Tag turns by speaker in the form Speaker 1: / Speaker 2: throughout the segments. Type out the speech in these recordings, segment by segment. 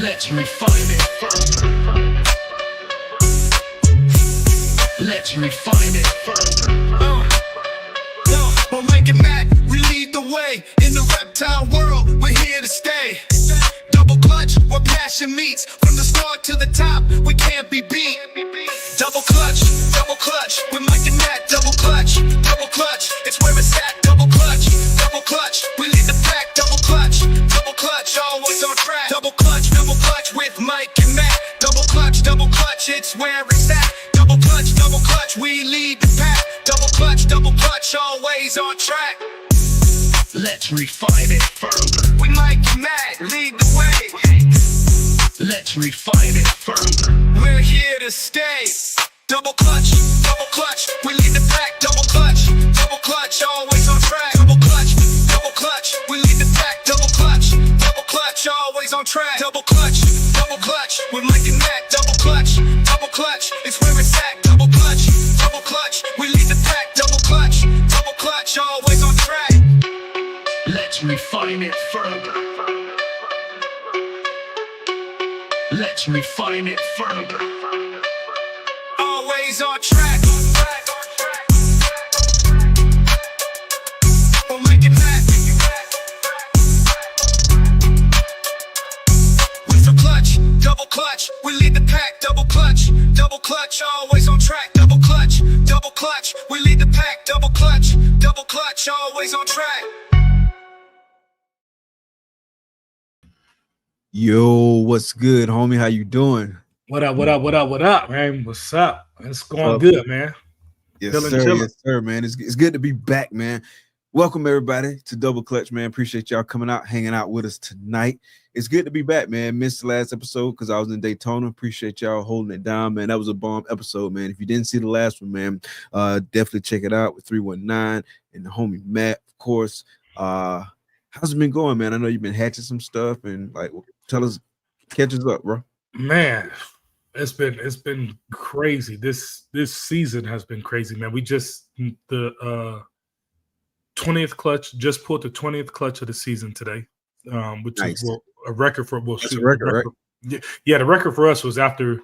Speaker 1: Let's refine it further. Let's refine it further.
Speaker 2: We'll make it mad, we lead the way. In the reptile world, we're here to stay. Double clutch, where passion meets. From the start to the top, we can't be beat. Double clutch, we're making that. Double clutch, it's where it's at. Double clutch, we lead the pack. Double clutch, always on track. Double clutch with Mike and Matt. Double clutch, it's where it's at. Double clutch, we lead the pack. Double clutch, always on track.
Speaker 1: Let's refine it further.
Speaker 2: We Mike and Matt, lead the way.
Speaker 1: Let's refine it further.
Speaker 2: We're here to stay. Double clutch, we lead the pack. Double clutch, always on track. Double clutch, we lead the pack. Double clutch, always on track. Double clutch, we're making that. Double clutch, it's where it's at. Double clutch, we lead the pack. Double clutch, always on track.
Speaker 1: Let's refine it further. Let's refine it further.
Speaker 2: Always on track. We'll make it back. With the clutch, double clutch, we lead the pack. Double clutch, always on track. Double clutch, we lead the pack. Double clutch, always on track.
Speaker 3: Yo, what's good, homie? How you doing?
Speaker 4: What up, man? What's up? It's going good, man.
Speaker 3: Yes,
Speaker 4: Chillin',
Speaker 3: sir.
Speaker 4: chillin'.
Speaker 3: Yes, sir, man. It's good to be back, man. Welcome, everybody, to Double Clutch, man. Appreciate y'all coming out, hanging out with us tonight. It's good to be back, man. Missed the last episode because I was in Daytona. Appreciate y'all holding it down, man. That was a bomb episode, man. If you didn't see the last one, man, definitely check it out with 319 and the homie Matt, of course. How's it been going, man? I know you've been hatching some stuff and like tell us, catch us up, bro.
Speaker 4: Man, it's been crazy. This season has been crazy, man. We just the 20th clutch, just pulled the 20th clutch of the season today, which
Speaker 3: Nice.
Speaker 4: is a record for
Speaker 3: That's a record, right?
Speaker 4: Yeah, the record for us was after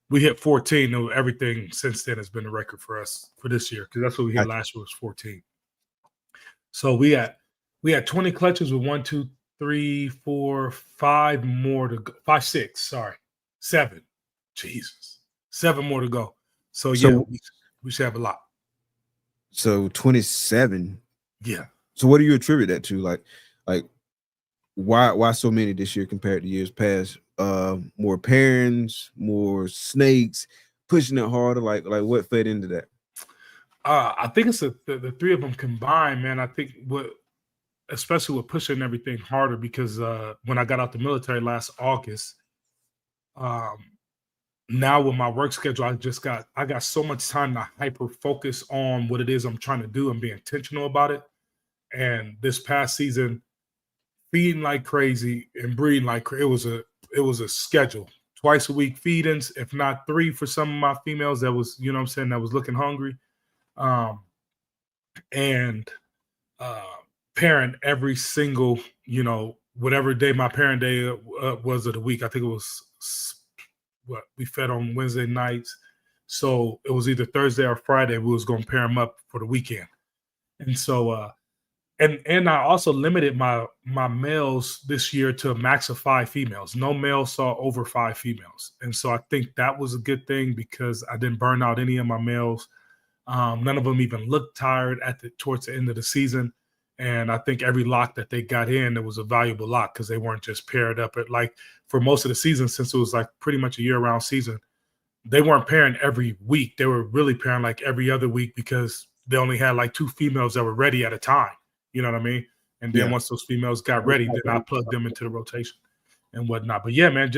Speaker 4: we hit 14. No, everything since then has been a record for us for this year because that's what we hit last year was 14. So we had 20 clutches with 1, 2, 3, 4, 5 more to go. 5, 6, sorry. 7. Jesus. 7 more to go. So yeah, we should have a lot.
Speaker 3: So 27.
Speaker 4: Yeah.
Speaker 3: So what do you attribute that to? Like why so many this year compared to years past? More parents, more snakes, pushing it harder. Like what fed into that?
Speaker 4: I think it's the three of them combined, man. I think especially with pushing everything harder because when I got out the military last August, now with my work schedule, I got so much time to hyper focus on what it is I'm trying to do and be intentional about it. And this past season, feeding like crazy and breeding like crazy, it was a schedule. Twice a week feedings, if not 3 for some of my females that was, you know what I'm saying, that was looking hungry. And parent every single, whatever day my parent day was of the week. I think it was what we fed on Wednesday nights. So it was either Thursday or Friday. We was going to pair them up for the weekend. And so, and I also limited my males this year to a max of 5 females. No male saw over 5 females. And so I think that was a good thing because I didn't burn out any of my males. None of them even looked tired towards the end of the season. And I think every lock that they got in, it was a valuable lock because they weren't just paired up at like for most of the season, since it was like pretty much a year-round season, they weren't pairing every week. They were really pairing like every other week because they only had like 2 females that were ready at a time. You know what I mean? And then once those females got ready, then I plugged them into the rotation and whatnot. But yeah, man,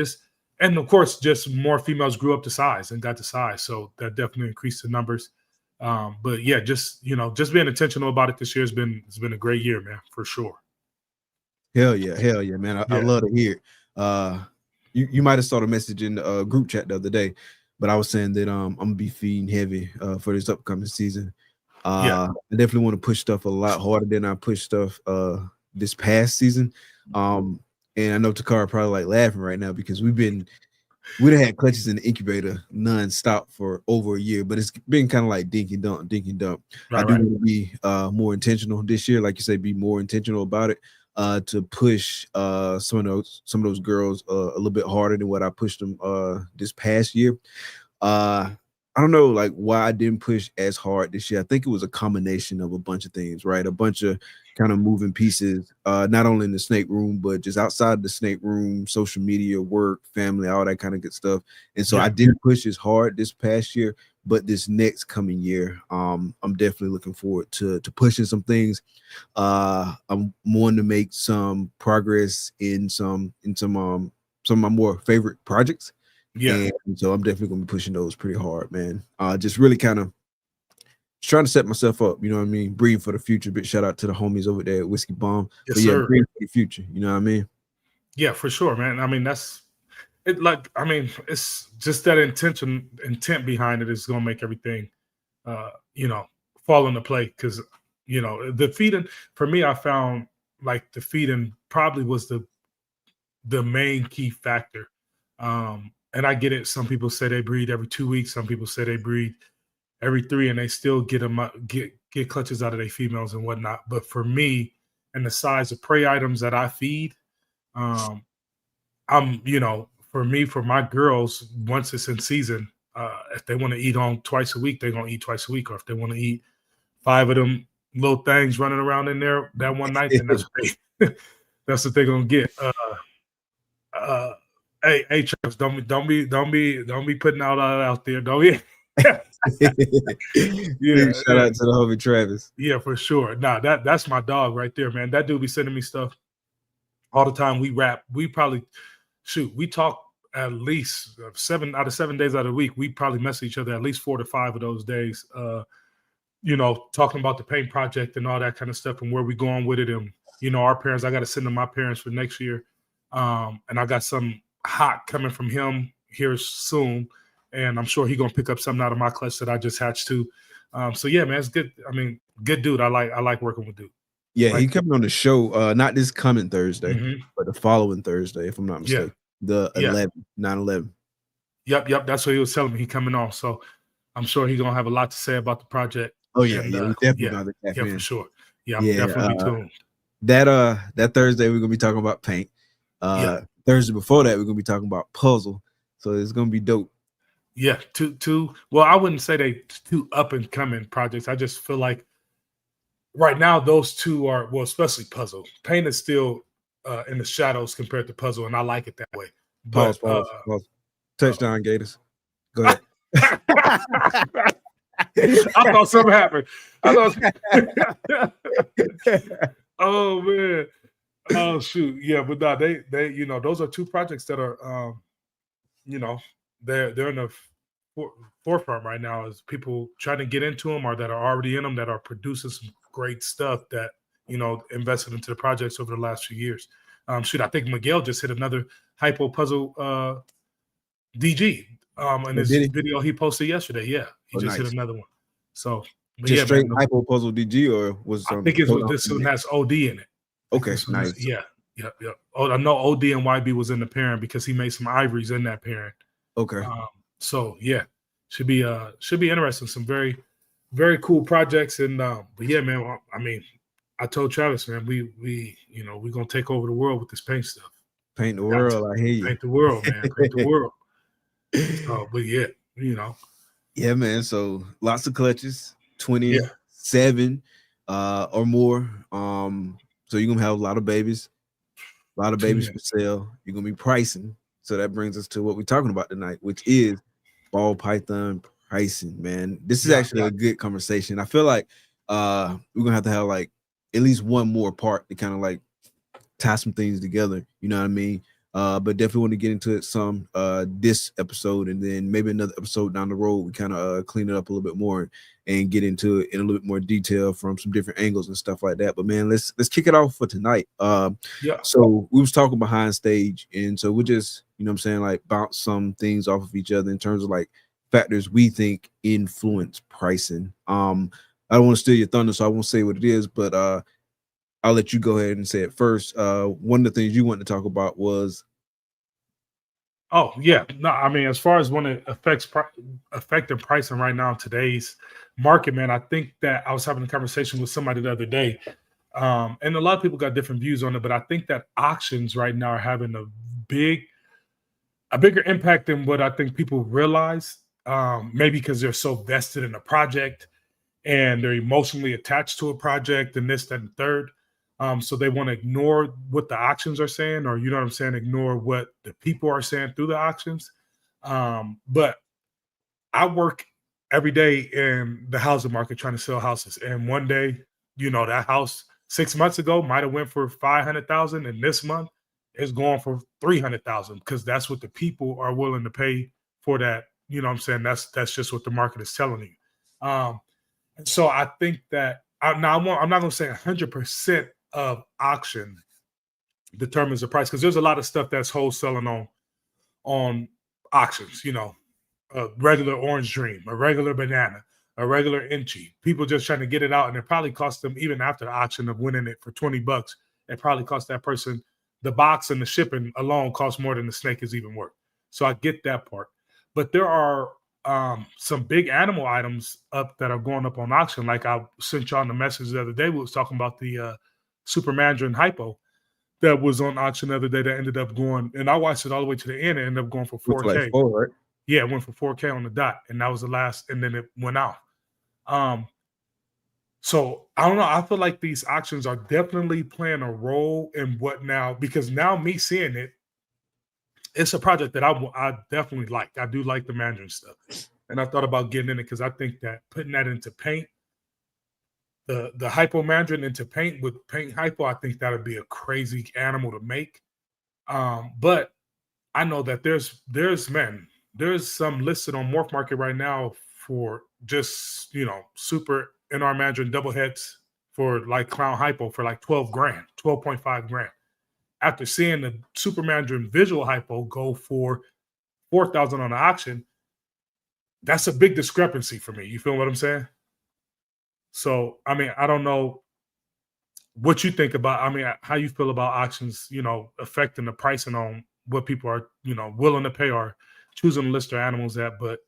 Speaker 4: and of course, just more females grew up to size and got to size. So that definitely increased the numbers. But yeah, just being intentional about it this year it's been a great year, man, for sure.
Speaker 3: Hell yeah, man. I love to hear it. You might have saw the message in the group chat the other day, but I was saying that I'm gonna be feeding heavy for this upcoming season. I definitely want to push stuff a lot harder than I pushed stuff this past season. And I know Takara probably like laughing right now because we'd have had clutches in the incubator non-stop for over a year, but it's been kind of like dink and dunk, dink and dunk. I do want to be more intentional this year, like you say, be more intentional about it, to push some of those girls a little bit harder than what I pushed them this past year. I don't know like why I didn't push as hard this year. I think it was a combination of a bunch of things, right? A bunch of kind of moving pieces, not only in the snake room, but just outside the snake room, social media, work, family, all that kind of good stuff. And so I didn't push as hard this past year, but this next coming year, I'm definitely looking forward to pushing some things. I'm wanting to make some progress in some of my more favorite projects.
Speaker 4: Yeah.
Speaker 3: And so I'm definitely gonna be pushing those pretty hard, man. Just really kind of trying to set myself up, you know what I mean? Breathe for the future. Big shout out to the homies over there at Whiskey Bomb.
Speaker 4: Yes,
Speaker 3: but yeah,
Speaker 4: sir.
Speaker 3: breathe for the future, you know what I mean?
Speaker 4: Yeah, for sure, man. I mean, that's it. Like, I mean, it's just that intent behind it is gonna make everything, you know, fall into play. Because you know, the feeding for me, I found like the feeding probably was the main key factor. And I get it. Some people say they breed every 2 weeks. Some people say they breed every 3, and they still get them get clutches out of their females and whatnot. But for me, and the size of prey items that I feed, I'm for me, for my girls, once it's in season, if they want to eat on twice a week, they're gonna eat twice a week. Or if they want to eat 5 of them little things running around in there that one night, then that's what that's what they're gonna get. Hey, Travis, don't be putting out there, don't you?
Speaker 3: Shout out to the homie Travis.
Speaker 4: Yeah, for sure. Nah, that's my dog right there, man. That dude be sending me stuff all the time. We rap. We probably we talk at least 7 out of 7 days out of the week. We probably message each other at least 4 to 5 of those days. You know, talking about the paint project and all that kind of stuff and where we going with it. And you know, our parents, I got to send them my parents for next year. And I got some hot coming from him here soon, and I'm sure he's gonna pick up something out of my clutch that I just hatched too. So yeah, man, it's good. I mean, good dude. I like working with dude.
Speaker 3: Yeah, he coming on the show, not this coming Thursday, but the following Thursday, if I'm not mistaken. The 9/11.
Speaker 4: Yep. That's what he was telling me. He coming on, so I'm sure he's gonna have a lot to say about the project.
Speaker 3: Oh yeah, we definitely
Speaker 4: for sure. Yeah, I'm definitely tuned.
Speaker 3: That Thursday we're gonna be talking about paint. Thursday before that we're gonna be talking about puzzle, so it's gonna be dope.
Speaker 4: Yeah, two. Well, I wouldn't say they two up and coming projects. I just feel like right now those two are, well, especially puzzle. Paint is still in the shadows compared to puzzle, and I like it that way. But,
Speaker 3: pause. Touchdown Gators. Go ahead.
Speaker 4: I thought something happened. Oh man. Oh shoot, yeah, but nah, they you know, those are two projects that are you know, they're in the forefront right now as people trying to get into them or that are already in them that are producing some great stuff that, you know, invested into the projects over the last few years. I think Miguel just hit another hypo puzzle DG in his video he posted yesterday. Yeah, he just hit another one. So
Speaker 3: just straight hypo puzzle DG, or was
Speaker 4: I think it's this one has OD in it.
Speaker 3: Okay, nice.
Speaker 4: Yeah. Oh, I know OD and YB was in the pairing because he made some ivories in that pairing.
Speaker 3: Okay.
Speaker 4: So yeah, should be interesting. Some very, very cool projects. And but yeah, man. I mean, I told Travis, man, we you know, we're gonna take over the world with this paint stuff.
Speaker 3: Paint the world. I hear you.
Speaker 4: Paint the world, man. Paint the world. But yeah, you know.
Speaker 3: Yeah, man. So lots of clutches, 27 or more. So you're gonna have a lot of babies for sale. You're gonna be pricing. So that brings us to what we're talking about tonight, which is ball python pricing, man. This is actually a good conversation. I feel like we're gonna have to have like at least one more part to kind of like tie some things together, you know what I mean? But definitely want to get into it some this episode, and then maybe another episode down the road we kind of clean it up a little bit more and get into it in a little bit more detail from some different angles and stuff like that. But man, let's kick it off for tonight. So we was talking behind stage, and so we just, you know what I'm saying, like bounce some things off of each other in terms of like factors we think influence pricing. I don't want to steal your thunder, so I won't say what it is, but I'll let you go ahead and say it first. One of the things you wanted to talk about was,
Speaker 4: Oh yeah, no, I mean, as far as when it affecting pricing right now in today's market, man, I think that I was having a conversation with somebody the other day, and a lot of people got different views on it, but I think that auctions right now are having a bigger impact than what I think people realize. Maybe because they're so vested in a project and they're emotionally attached to a project and this, that, and third. So they want to ignore what the auctions are saying, or you know what I'm saying, ignore what the people are saying through the auctions. But I work every day in the housing market trying to sell houses. And one day, you know, that house 6 months ago might have went for 500,000, and this month it's going for 300,000 because that's what the people are willing to pay for that. You know what I'm saying? That's just what the market is telling you. And so I think that I'm not going to say 100% of auction determines the price, because there's a lot of stuff that's wholesaling on auctions. You know, a regular orange dream, a regular banana, a regular inchi. People just trying to get it out, and it probably cost them, even after the auction of winning it for $20. It probably cost that person, the box and the shipping alone cost more than the snake is even worth. So I get that part, but there are some big animal items up that are going up on auction. Like I sent y'all the message the other day. We was talking about the Super Mandarin hypo that was on auction the other day that ended up going, and I watched it all the way to the end. It ended up going for 4K.
Speaker 3: like 4, right?
Speaker 4: Yeah, it went for 4K on the dot, and that was the last, and then it went out. So I don't know. I feel like these auctions are definitely playing a role in what now, because now me seeing it, it's a project that I definitely like. I do like the Mandarin stuff, and I thought about getting in it because I think that putting that into paint, the hypo Mandarin into paint with paint hypo, I think that would be a crazy animal to make. But I know that there's some listed on Morph Market right now for just, you know, super NR Mandarin double heads for like clown hypo for like 12 grand, 12.5 grand. After seeing the Super Mandarin visual hypo go for 4,000 on the auction, that's a big discrepancy for me. You feel what I'm saying? So, I mean, I don't know what you think about, I mean, how you feel about auctions, you know, affecting the pricing on what people are, you know, willing to pay or choosing to list their animals at. But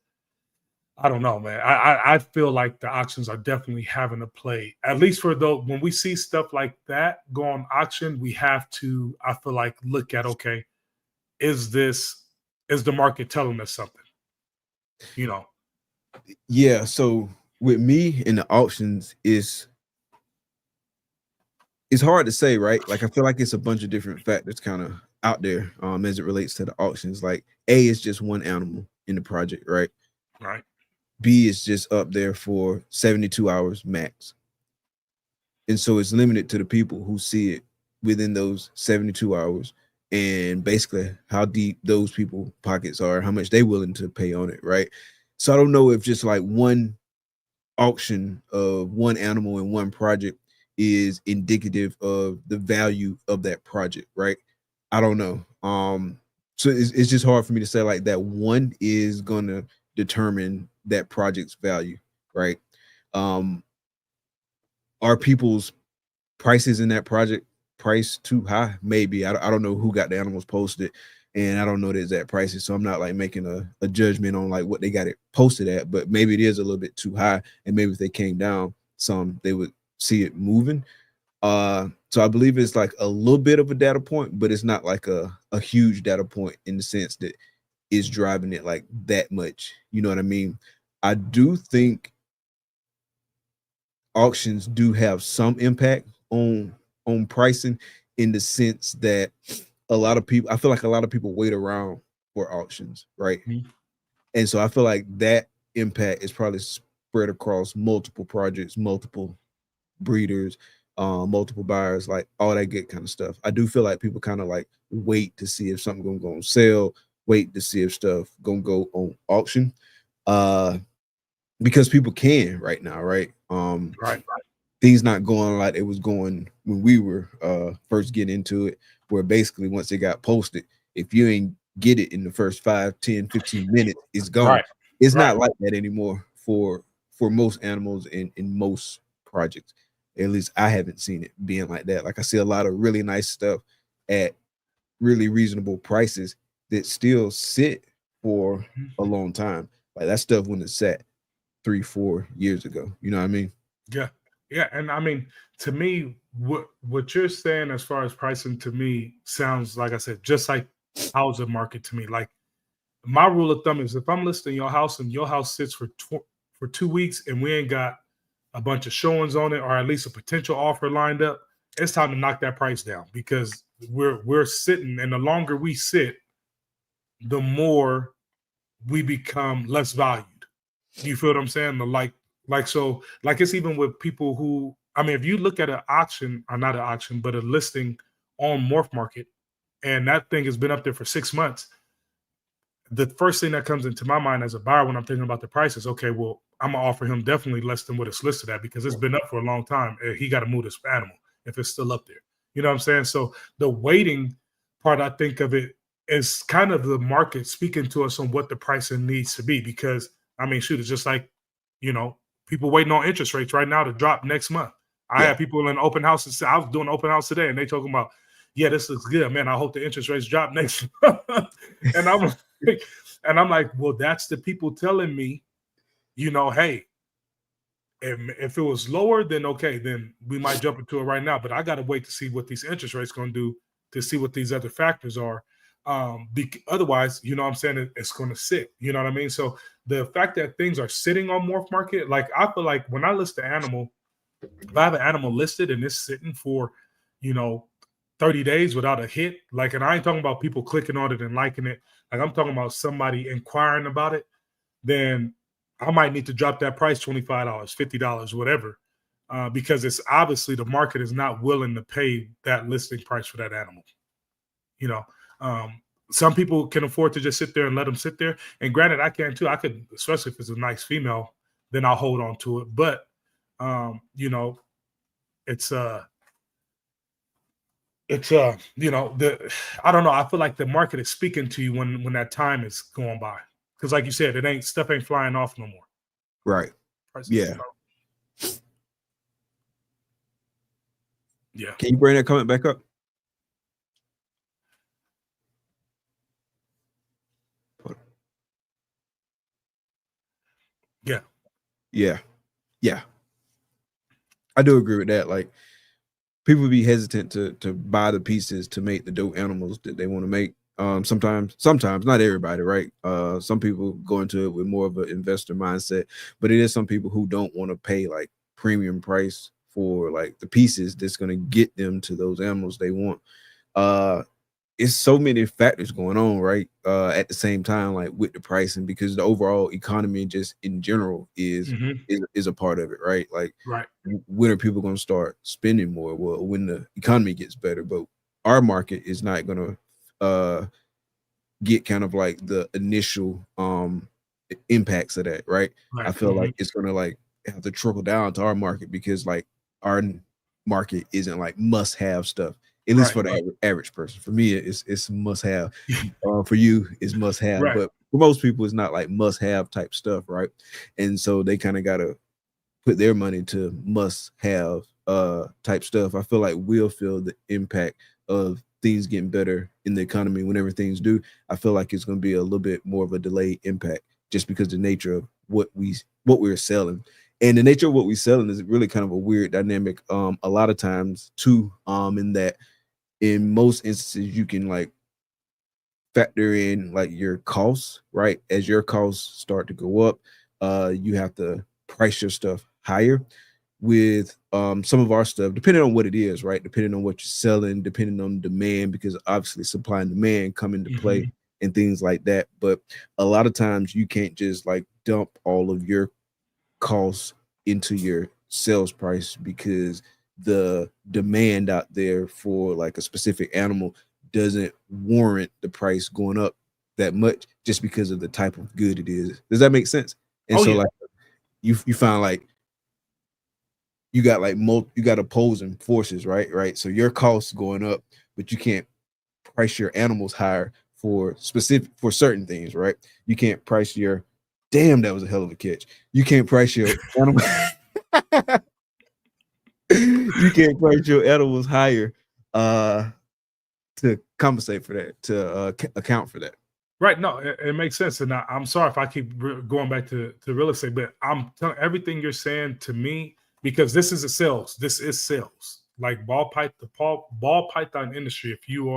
Speaker 4: I don't know, man. I feel like the auctions are definitely having a play, at least for those, when we see stuff like that go on auction, we have to, I feel like, look at, okay, is the market telling us something? You know?
Speaker 3: Yeah. So with me in the auctions, it's hard to say, right? Like I feel like it's a bunch of different factors kind of out there as it relates to the auctions. Like A is just one animal in the project, right?
Speaker 4: Right.
Speaker 3: B is just up there for 72 hours max. And so it's limited to the people who see it within those 72 hours, and basically how deep those people pockets are, how much they willing to pay on it, right? So I don't know if just like one auction of one animal in one project is indicative of the value of that project, right? I don't know. So it's just hard for me to say like that one is gonna determine that project's value, right? Are people's prices in that project price too high? Maybe. I don't know who got the animals posted, and I don't know the exact prices, so I'm not like making a judgment on like what they got it posted at, but maybe it is a little bit too high, and maybe if they came down some, they would see it moving. So I believe it's like a little bit of a data point, but it's not like a huge data point in the sense that it's driving it like that much. You know what I mean? I do think auctions do have some impact on pricing, in the sense that a lot of people, I feel like a lot of people wait around for auctions, right?
Speaker 4: Mm-hmm.
Speaker 3: And so I feel like that impact is probably spread across multiple projects, multiple breeders, multiple buyers, like all that good kind of stuff. I do feel like people kind of like wait to see if something gonna go on sale, wait to see if stuff gonna go on auction, because people can right now, right?
Speaker 4: Right.
Speaker 3: Things not going like it was going when we were first getting into it, where basically once it got posted, if you ain't get it in the first 5, 10, 15 minutes, it's gone.
Speaker 4: Right.
Speaker 3: It's
Speaker 4: Right.
Speaker 3: not like that anymore for most animals in most projects. At least I haven't seen it being like that. Like I see a lot of really nice stuff at really reasonable prices that still sit for a long time. Like that stuff when it sat 3-4 years ago. You know what I mean?
Speaker 4: Yeah. Yeah. And I mean, to me, what you're saying as far as pricing to me sounds, like I said, just like housing market to me. Like my rule of thumb is if I'm listing your house and your house sits for 2 weeks and we ain't got a bunch of showings on it, or at least a potential offer lined up, it's time to knock that price down, because we're sitting, and the longer we sit, the more we become less valued. You feel what I'm saying? So it's even with people who, I mean, if you look at an auction, or not an auction, but a listing on Morph Market, and that thing has been up there for 6 months, the first thing that comes into my mind as a buyer when I'm thinking about the price is, okay, well, I'm gonna offer him definitely less than what it's listed at, because it's been up for a long time. He got to move this animal if it's still up there. You know what I'm saying? So the waiting part, I think of it as kind of the market speaking to us on what the pricing needs to be. Because I mean, shoot, it's just like, people waiting on interest rates right now to drop next month. I had people in open houses. I was doing open house today, and they talking about, yeah, this looks good, man. I hope the interest rates drop next month. And I'm like, well, that's the people telling me, hey, if it was lower, then okay, then we might jump into it right now. But I got to wait to see what these interest rates going to do, to see what these other factors are. Otherwise, what I'm saying, it's going to sit. You know what I mean? So the fact that things are sitting on Morph Market, like I feel like when I list the animal, if I have an animal listed and it's sitting for, 30 days without a hit, like, and I ain't talking about people clicking on it and liking it, like I'm talking about somebody inquiring about it, then I might need to drop that price $25, $50, whatever, because it's obviously the market is not willing to pay that listing price for that animal. Some people can afford to just sit there and let them sit there. And granted, I can too. I could, especially if it's a nice female, then I'll hold on to it. But, it's I don't know. I feel like the market is speaking to you when that time is going by. Because like you said, stuff ain't flying off no more.
Speaker 3: Right. Yeah.
Speaker 4: Yeah.
Speaker 3: Can you bring that comment back up?
Speaker 4: Yeah.
Speaker 3: Yeah. Yeah. I do agree with that. Like, people be hesitant to buy the pieces to make the dope animals that they want to make. Sometimes, not everybody, right? Some people go into it with more of an investor mindset, but it is some people who don't want to pay like premium price for like the pieces that's going to get them to those animals they want. It's so many factors going on, right? At the same time, like with the pricing, because the overall economy just in general is a part of it, right? Like,
Speaker 4: right.
Speaker 3: When are people going to start spending more? Well, when the economy gets better, but our market is not going to get kind of like the initial impacts of that, right? I feel like it's going to like have to trickle down to our market, because like our market isn't like must have stuff. At least for the average person. For me, it's must have. For you, it's must have. Right. But for most people, it's not like must have type stuff, right? And so they kind of got to put their money to must have type stuff. I feel like we'll feel the impact of things getting better in the economy whenever things do. I feel like it's going to be a little bit more of a delayed impact, just because the nature of what we're selling. And the nature of what we're selling is really kind of a weird dynamic. A lot of times too, in that in most instances you can like factor in like your costs, right? As your costs start to go up, you have to price your stuff higher. With some of our stuff, depending on what it is, right? Depending on what you're selling, depending on demand, because obviously supply and demand come into play and things like that. But a lot of times you can't just like dump all of your costs into your sales price, because the demand out there for like a specific animal doesn't warrant the price going up that much, just because of the type of good it is. Does that make sense? And like you find like you got like you got opposing forces, right? So your costs going up, but you can't price your animals higher for certain things, right? You can't price your damn, that was a hell of a catch. You can't price your animal. You can't price your animals higher to compensate for that, to account for that.
Speaker 4: Right. No, it makes sense. And I'm sorry if I keep going back to real estate, but I'm telling everything you're saying to me, because this is a sales. This is sales. Like ball python industry. If you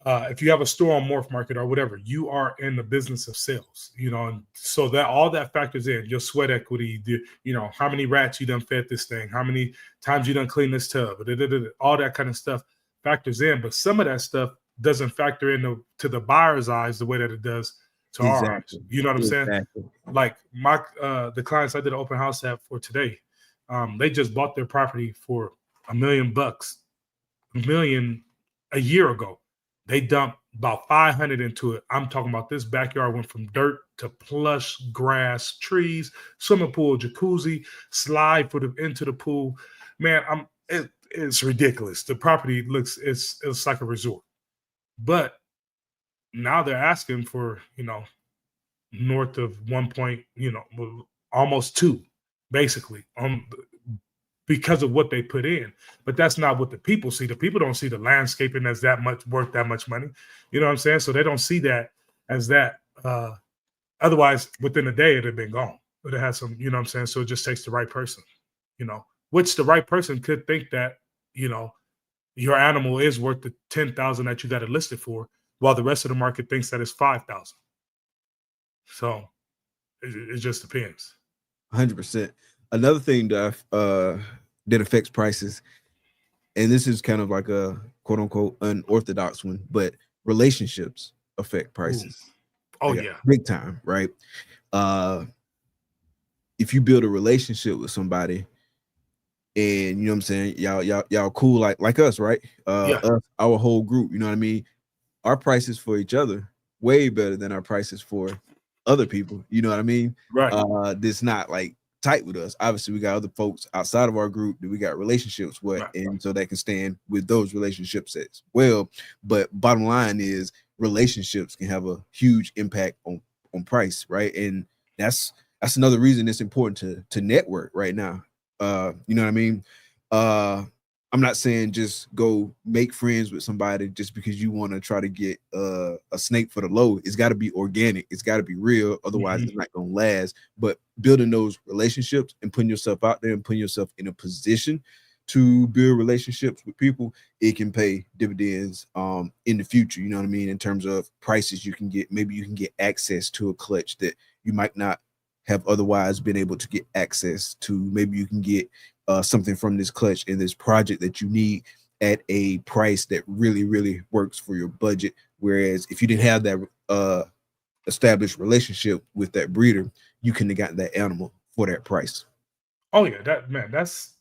Speaker 4: have a store on Morph Market or whatever, you are in the business of sales, and so that all that factors in your sweat equity, how many rats you done fed this thing, how many times you done cleaned this tub, all that kind of stuff factors in. But some of that stuff doesn't factor into the buyer's eyes the way that it does to our eyes. You know what I'm saying? Like the clients I did an open house at for today, they just bought their property for $1 million, $1 million a year ago. They dumped about 500 into it. I'm talking about this backyard went from dirt to plush grass, trees, swimming pool, jacuzzi, slide into the pool. Man, it's ridiculous. The property it's like a resort. But now they're asking for, north of 1 point, almost 2, basically, because of what they put in. But that's not what the people see. The people don't see the landscaping as that much worth that much money. You know what I'm saying? So they don't see that as that. Otherwise, within a day, it'd have been gone. But it has some, you know what I'm saying? So it just takes the right person, which the right person could think that, your animal is worth the 10,000 that you got it listed for, while the rest of the market thinks that it's 5,000. So it just depends.
Speaker 3: 100%. Another thing that affects prices, and this is kind of like a quote unquote unorthodox one, but relationships affect prices.
Speaker 4: Ooh. Oh yeah,
Speaker 3: big time, right? If you build a relationship with somebody, and you know what I'm saying, y'all cool like us, right? Us, our whole group, you know what I mean? Our prices for each other way better than our prices for other people, you know what I mean?
Speaker 4: Right.
Speaker 3: This not like tight with us. Obviously, we got other folks outside of our group that we got relationships with, right. And so they can stand with those relationships as well. But bottom line is relationships can have a huge impact on price, right? And that's another reason it's important to network right now. You know what I mean? I'm not saying just go make friends with somebody just because you want to try to get a snake for the low. It's got to be organic. It's got to be real. Otherwise, it's not going to last. But building those relationships and putting yourself out there and putting yourself in a position to build relationships with people, it can pay dividends in the future. You know what I mean? In terms of prices you can get, maybe you can get access to a clutch that you might not have otherwise been able to get access to. Maybe you can get something from this clutch in this project that you need at a price that really, really works for your budget. Whereas if you didn't have that established relationship with that breeder, you couldn't have gotten that animal for that price.
Speaker 4: Oh yeah, that's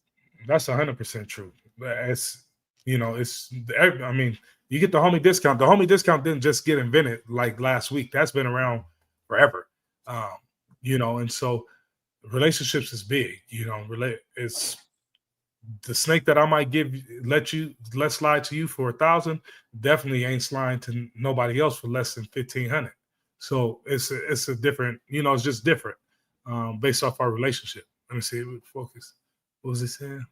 Speaker 4: 100% true. It's I mean, you get the homie discount. The homie discount didn't just get invented like last week. That's been around forever. And so relationships is big, it's the snake that I might let slide to you for 1,000 definitely ain't sliding to nobody else for less than 1,500. So it's a different, it's just different based off our relationship. Let me see, focus. What was it saying?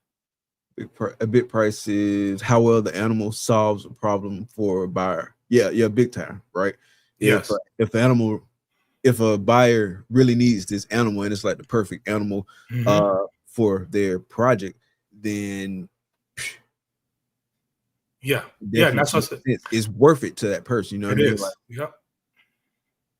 Speaker 3: A big price is how well the animal solves a problem for a buyer. Yeah, big time, right?
Speaker 4: Yes.
Speaker 3: If a buyer really needs this animal and it's like the perfect animal for their project, then
Speaker 4: and that's what
Speaker 3: it's worth it to that person. You know what I mean?
Speaker 4: Like,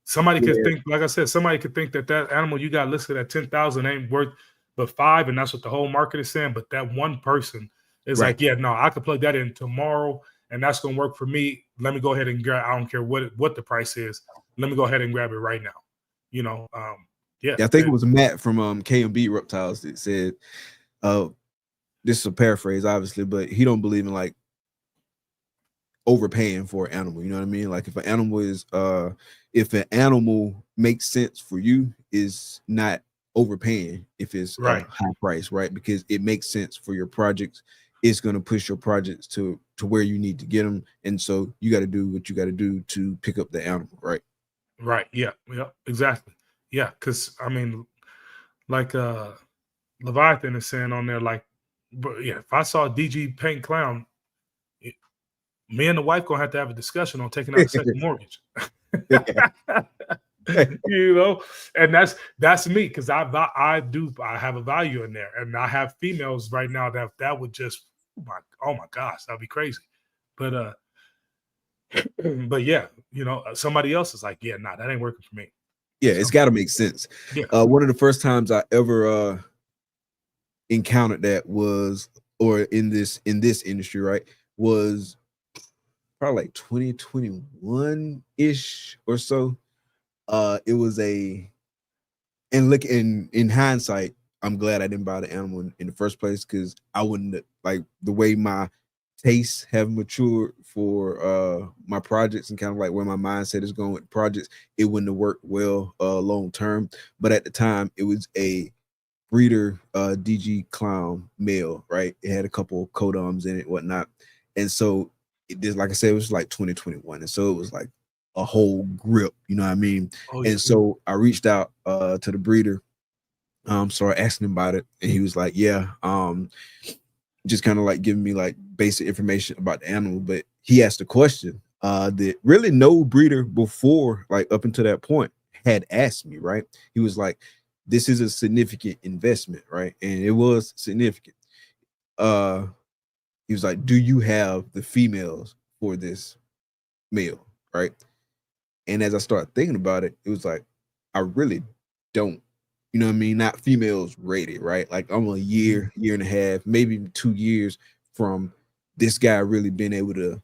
Speaker 4: somebody could think, like I said, somebody could think that animal you got listed at 10,000 ain't worth but 5, and that's what the whole market is saying. But that one person is like, I could plug that in tomorrow, and that's gonna work for me. Let me go ahead and grab. I don't care what the price is. Let me go ahead and grab it right now. I
Speaker 3: think it was Matt from K&B Reptiles that said, this is a paraphrase, obviously, but he don't believe in like overpaying for an animal. You know what I mean? Like if an animal makes sense for you, is not overpaying if it's
Speaker 4: right.
Speaker 3: High price, right? Because it makes sense for your projects. It's going to push your projects to where you need to get them, and so you got to do what you got to do to pick up the animal, right?
Speaker 4: Right. Yeah, exactly. Yeah, because I mean, like Leviathan is saying on there, like but yeah, if I saw a DG paint clown, me and the wife gonna have to have a discussion on taking out a second mortgage. You know, and that's me, because I have a value in there, and I have females right now that would just oh my gosh, that'd be crazy. But but yeah, you know, somebody else is like, yeah, nah, that ain't working for me.
Speaker 3: Yeah, it's got to make sense.
Speaker 4: Yeah.
Speaker 3: One of the first times I ever encountered that was, or in this industry, right, was probably like 2021 ish or so. It was and look, in hindsight, I'm glad I didn't buy the animal in the first place, because I wouldn't, like, the way my tastes have matured for my projects and kind of like where my mindset is going with projects, it wouldn't have worked well long term. But at the time, it was a breeder DG clown male, right? It had a couple codons in it, whatnot, and so it did, like I said, it was like 2021, and so it was like a whole grip, you know what I mean?
Speaker 4: Oh, yeah.
Speaker 3: And so I reached out to the breeder, so I asked him about it, and he was like, yeah, just kind of like giving me like basic information about the animal. But he asked a question that really no breeder before, like up until that point, had asked me, right? He was like, this is a significant investment, right? And it was significant. He was like, do you have the females for this male, right? And as I started thinking about it, it was like, I really don't. You know what I mean? Not females rated, right? Like, I'm a year and a half, maybe 2 years from this guy really being able to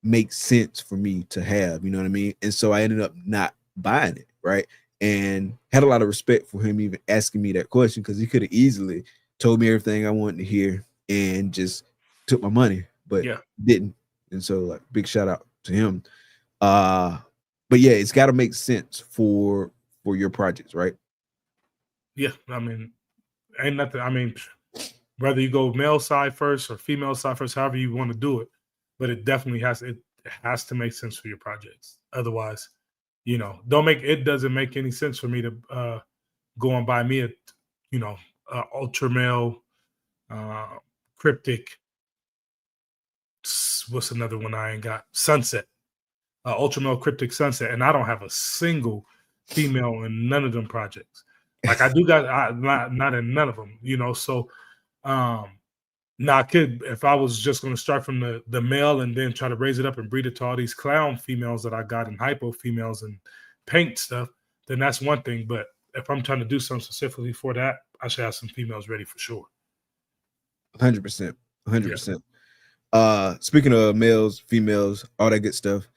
Speaker 3: make sense for me to have, you know what I mean? And so I ended up not buying it, right? And had a lot of respect for him even asking me that question, because he could have easily told me everything I wanted to hear and just took my money, but didn't. And so, like, big shout out to him. But yeah, it's got to make sense for your projects, right?
Speaker 4: Yeah, I mean, ain't nothing. I mean, whether you go male side first or female side first, however you want to do it, but it definitely has to make sense for your projects. Otherwise, you know, it doesn't make any sense for me to go and buy me a, you know, ultra male cryptic. What's another one I ain't got? Sunset, ultra male cryptic sunset, and I don't have a single female in none of them projects. Like, I do got not in none of them, you know. So now I could, if I was just going to start from the male and then try to raise it up and breed it to all these clown females that I got and hypo females and paint stuff, then that's one thing. But if I'm trying to do something specifically for that, I should have some females ready for sure.
Speaker 3: 100%. Speaking of males, females, all that good stuff,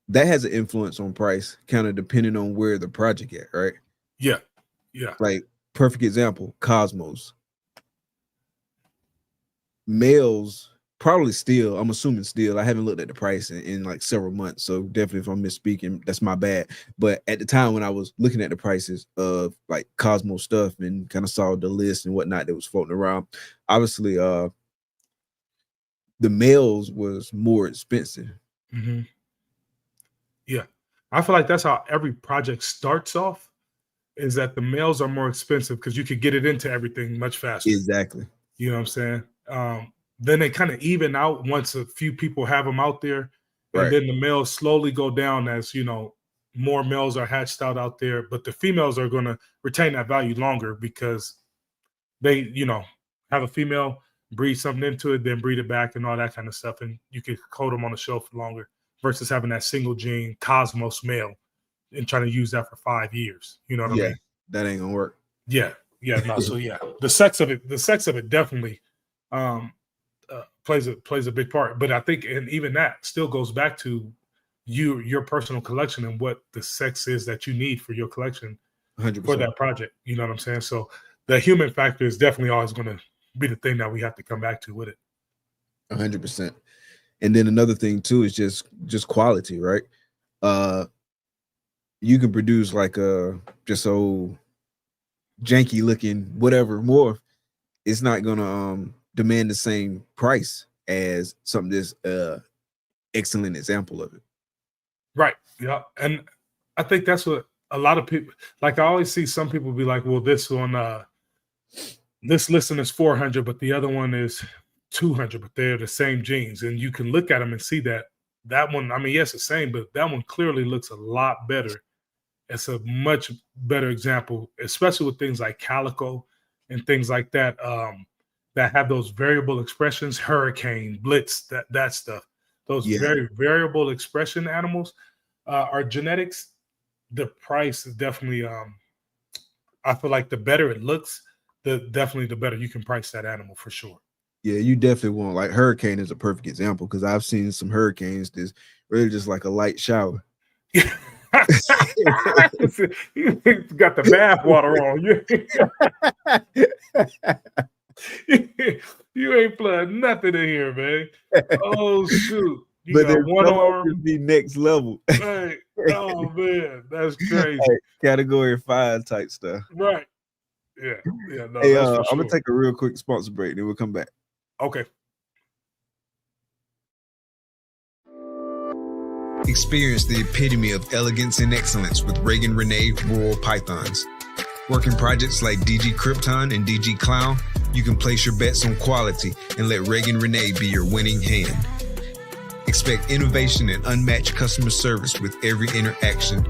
Speaker 3: that has an influence on price, kind of depending on where the project at, right?
Speaker 4: Yeah.
Speaker 3: Like, perfect example, Cosmos. Males probably still, I'm assuming still, I haven't looked at the price in like several months, so definitely if I'm misspeaking, that's my bad. But at the time when I was looking at the prices of like Cosmos stuff and kind of saw the list and whatnot that was floating around, obviously the males was more expensive.
Speaker 4: Mm-hmm. Yeah, I feel like that's how every project starts off, is that the males are more expensive because you could get it into everything much faster.
Speaker 3: Exactly.
Speaker 4: You know what I'm saying? Then they kind of even out once a few people have them out there, and then the males slowly go down as, you know, more males are hatched out there, but the females are going to retain that value longer because they, you know, have a female, breed something into it, then breed it back and all that kind of stuff, and you can hold them on the shelf longer versus having that single gene Cosmos male and trying to use that for 5 years. You know what I mean?
Speaker 3: That ain't gonna work.
Speaker 4: Yeah. No. So yeah, the sex of it definitely plays a big part. But I think, and even that still goes back to your personal collection and what the sex is that you need for your collection
Speaker 3: 100%.
Speaker 4: for that project. You know what I'm saying? So the human factor is definitely always going to be the thing that we have to come back to with it.
Speaker 3: 100%. And then another thing too is just quality, right? You can produce like a just so janky looking whatever more. It's not gonna demand the same price as something that's excellent example of it.
Speaker 4: Right. Yeah. And I think that's what a lot of people, like, I always see some people be like, well, this one this listing is 400, but the other one is 200, but they're the same jeans. And you can look at them and see that one, I mean, yes, the same, but that one clearly looks a lot better. It's a much better example, especially with things like calico and things like that, that have those variable expressions, hurricane, blitz, that stuff. Those very variable expression animals are genetics. The price is definitely, I feel like the better it looks, definitely the better you can price that animal for sure.
Speaker 3: Yeah, you definitely won't. Like hurricane is a perfect example because I've seen some hurricanes that's really just like a light shower.
Speaker 4: You got the bath water on. You ain't flooding nothing in here, man. Oh shoot. You
Speaker 3: but
Speaker 4: got one arm.
Speaker 3: Be next level.
Speaker 4: Right. Oh man, that's crazy.
Speaker 3: Like, category 5 type stuff.
Speaker 4: Right. Yeah. Yeah. No,
Speaker 3: Hey,
Speaker 4: that's for
Speaker 3: I'm
Speaker 4: sure.
Speaker 3: gonna take a real quick sponsor break, then we'll come back.
Speaker 4: Okay.
Speaker 3: Experience the epitome of elegance and excellence with Reagan Renee Rural Pythons. Working projects like DG Krypton and DG Clown, you can place your bets on quality and let Reagan Renee be your winning hand. Expect innovation and unmatched customer service with every interaction.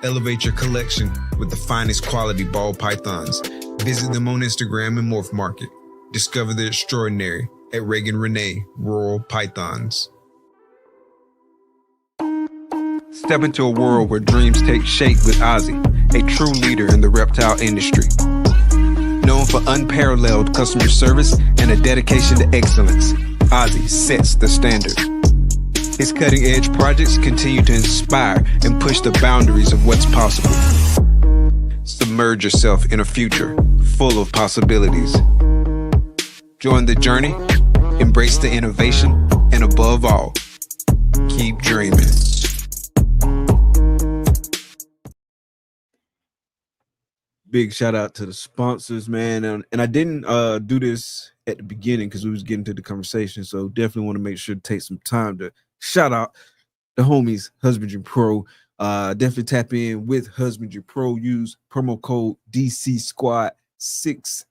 Speaker 3: Elevate your collection with the finest quality ball pythons. Visit them on Instagram and Morph Market. Discover the extraordinary at Reagan Renee Rural Pythons. Step into a world where dreams take shape with Ozzy, a true leader in the reptile industry. Known for unparalleled customer service and a dedication to excellence, Ozzy sets the standard. His cutting-edge projects continue to inspire and push the boundaries of what's possible. Submerge yourself in a future full of possibilities. Join the journey, embrace the innovation, and above all, keep dreaming. Big shout out to the sponsors, man. And I didn't do this at the beginning because we was getting to the conversation. So definitely want to make sure to take some time to shout out the homies Husbandry.Pro. Definitely tap in with Husbandry.Pro. Use promo code DC Squad 60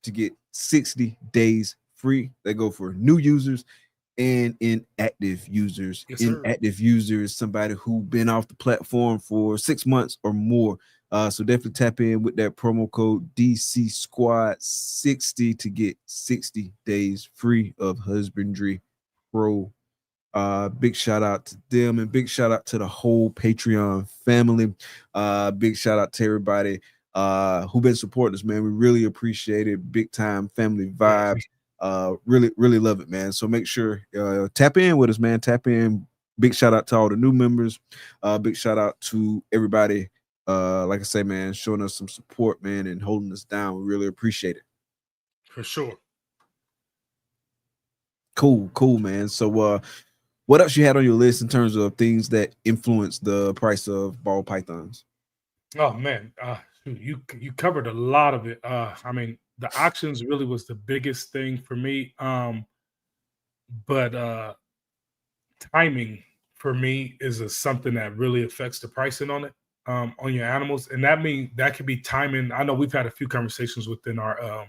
Speaker 3: to get 60 days free. They go for new users and inactive users.
Speaker 4: Yes, sir.
Speaker 3: Inactive users, somebody who been off the platform for 6 months or more. So definitely tap in with that promo code DC Squad 60 to get 60 days free of Husbandry.Pro. Big shout out to them and big shout out to the whole Patreon family. Big shout out to everybody who been supporting us, man. We really appreciate it. Big time family vibes. Really love it, man. So make sure tap in with us, man. Tap in. Big shout out to all the new members. Big shout out to everybody. Like I say, man, showing us some support, man, and holding us down. We really appreciate it.
Speaker 4: For sure.
Speaker 3: Cool, man. So what else you had on your list in terms of things that influence the price of ball pythons?
Speaker 4: Oh man, you covered a lot of it. I mean, the auctions really was the biggest thing for me. But timing for me is something that really affects the pricing on it. On your animals, and that could be timing. I know we've had a few conversations within our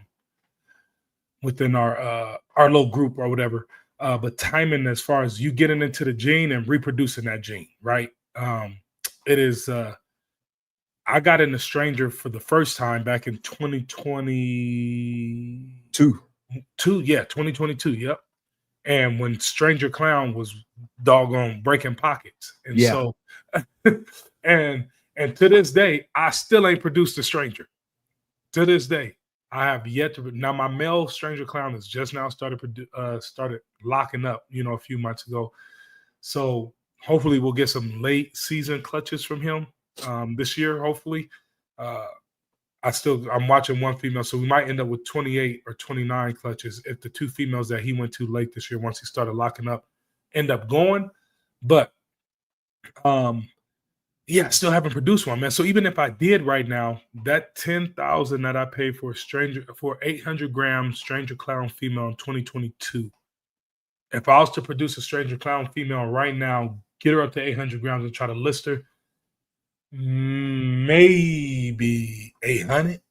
Speaker 4: little group or whatever, but timing as far as you getting into the gene and reproducing that gene, right? It is. I got into Stranger for the first time back in 2022. Yeah, 2022. Yep. And when Stranger Clown was doggone breaking pockets, and so and to this day, I still ain't produced a Stranger. To this day, I have yet to. Now my male Stranger Clown has just now started locking up, a few months ago. So hopefully we'll get some late season clutches from him this year. Hopefully, I'm watching one female, so we might end up with 28 or 29 clutches if the two females that he went to late this year, once he started locking up, end up going. But yeah, I still haven't produced one, man. So even if I did right now, that $10,000 that I paid for 800 gram Stranger Clown female in 2022, if I was to produce a Stranger Clown female right now, get her up to 800 grams and try to list her, maybe 800.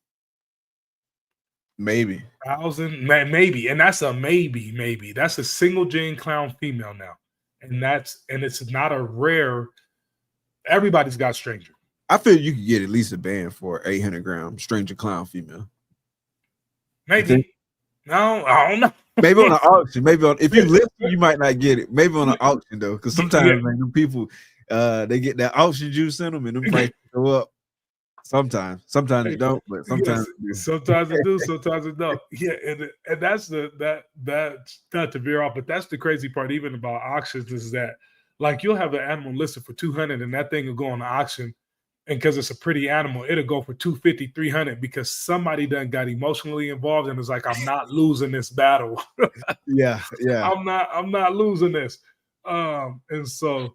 Speaker 3: Maybe.
Speaker 4: 1,000, maybe, and that's a maybe. That's a single gene clown female now, and it's not a rare. Everybody's got stranger.
Speaker 3: I feel you could get at least a band for 800-gram stranger clown female.
Speaker 4: Maybe. No, I don't know.
Speaker 3: Maybe on an auction. Maybe if you listen, you might not get it. Maybe on an auction though, because sometimes man, them people they get that auction juice in them, and them prices go up. Sometimes it don't, but sometimes
Speaker 4: sometimes it do, sometimes it don't. Yeah, and that's that's not to veer off, but that's the crazy part even about auctions is that like you'll have an animal listed for 200 and that thing will go on the auction, and because it's a pretty animal, it'll go for 250, 300 because somebody done got emotionally involved and is like, I'm not losing this battle.
Speaker 3: yeah.
Speaker 4: I'm not losing this. And so,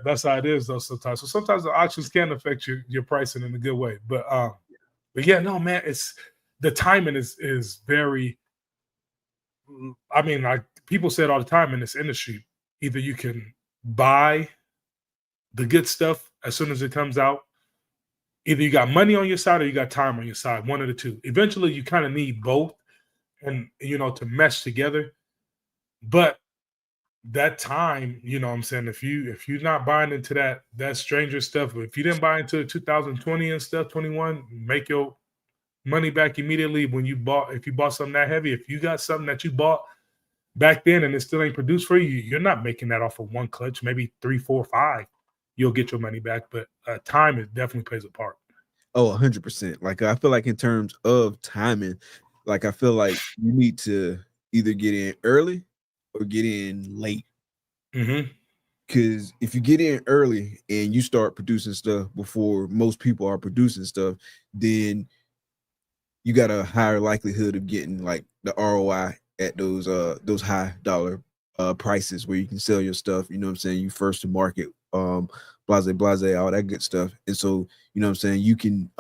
Speaker 4: that's how it is though sometimes. So sometimes the auctions can affect your pricing in a good way. But yeah, no, man, it's the timing is very, I mean, like people say it all the time in this industry, either you can buy the good stuff as soon as it comes out, either you got money on your side or you got time on your side, one of the two. Eventually you kind of need both and to mesh together. But that time, what I'm saying, if you're not buying into that stranger stuff, if you didn't buy into 2020 and stuff, 21, make your money back immediately if you bought something that heavy. If you got something that you bought back then and it still ain't produced for you, you're not making that off of one clutch, maybe 3, 4, 5. You'll get your money back, but time it definitely plays a part.
Speaker 3: Oh, 100%. Like I feel like in terms of timing, like I feel like you need to either get in early or get in late. Because if you get in early and you start producing stuff before most people are producing stuff, then you got a higher likelihood of getting like the ROI at those high dollar prices where you can sell your stuff. You know what I'm saying? You first to market, blase, all that good stuff. And so, you know what I'm saying? You can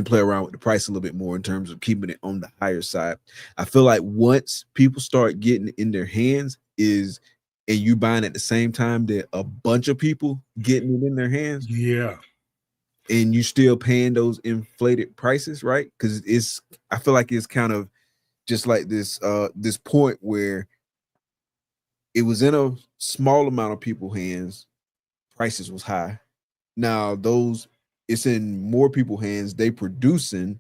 Speaker 3: play around with the price a little bit more in terms of keeping it on the higher side. I feel like once people start getting it in their hands and you buying at the same time that a bunch of people getting it in their hands.
Speaker 4: Yeah.
Speaker 3: And you still paying those inflated prices, right? Because I feel like it's kind of just like this point where it was in a small amount of people's hands, prices was high. Now it's in more people's hands, they producing,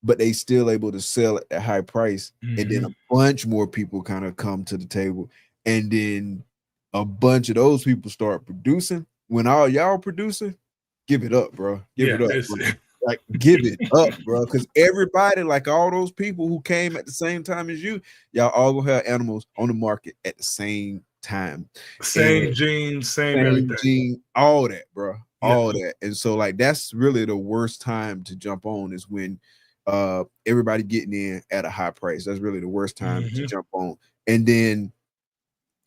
Speaker 3: but they still able to sell at a high price. And then a bunch more people kind of come to the table, and then a bunch of those people start producing. When all y'all producing, give it up, bro. Give it up, bro. Like give it up, bro. Because everybody, like all those people who came at the same time as you, y'all all gonna have animals on the market at the same time.
Speaker 4: Same genes, same everything.
Speaker 3: Gene, all that, bro. All that. And so like that's really the worst time to jump on is when everybody getting in at a high price. That's really the worst time to jump on. And then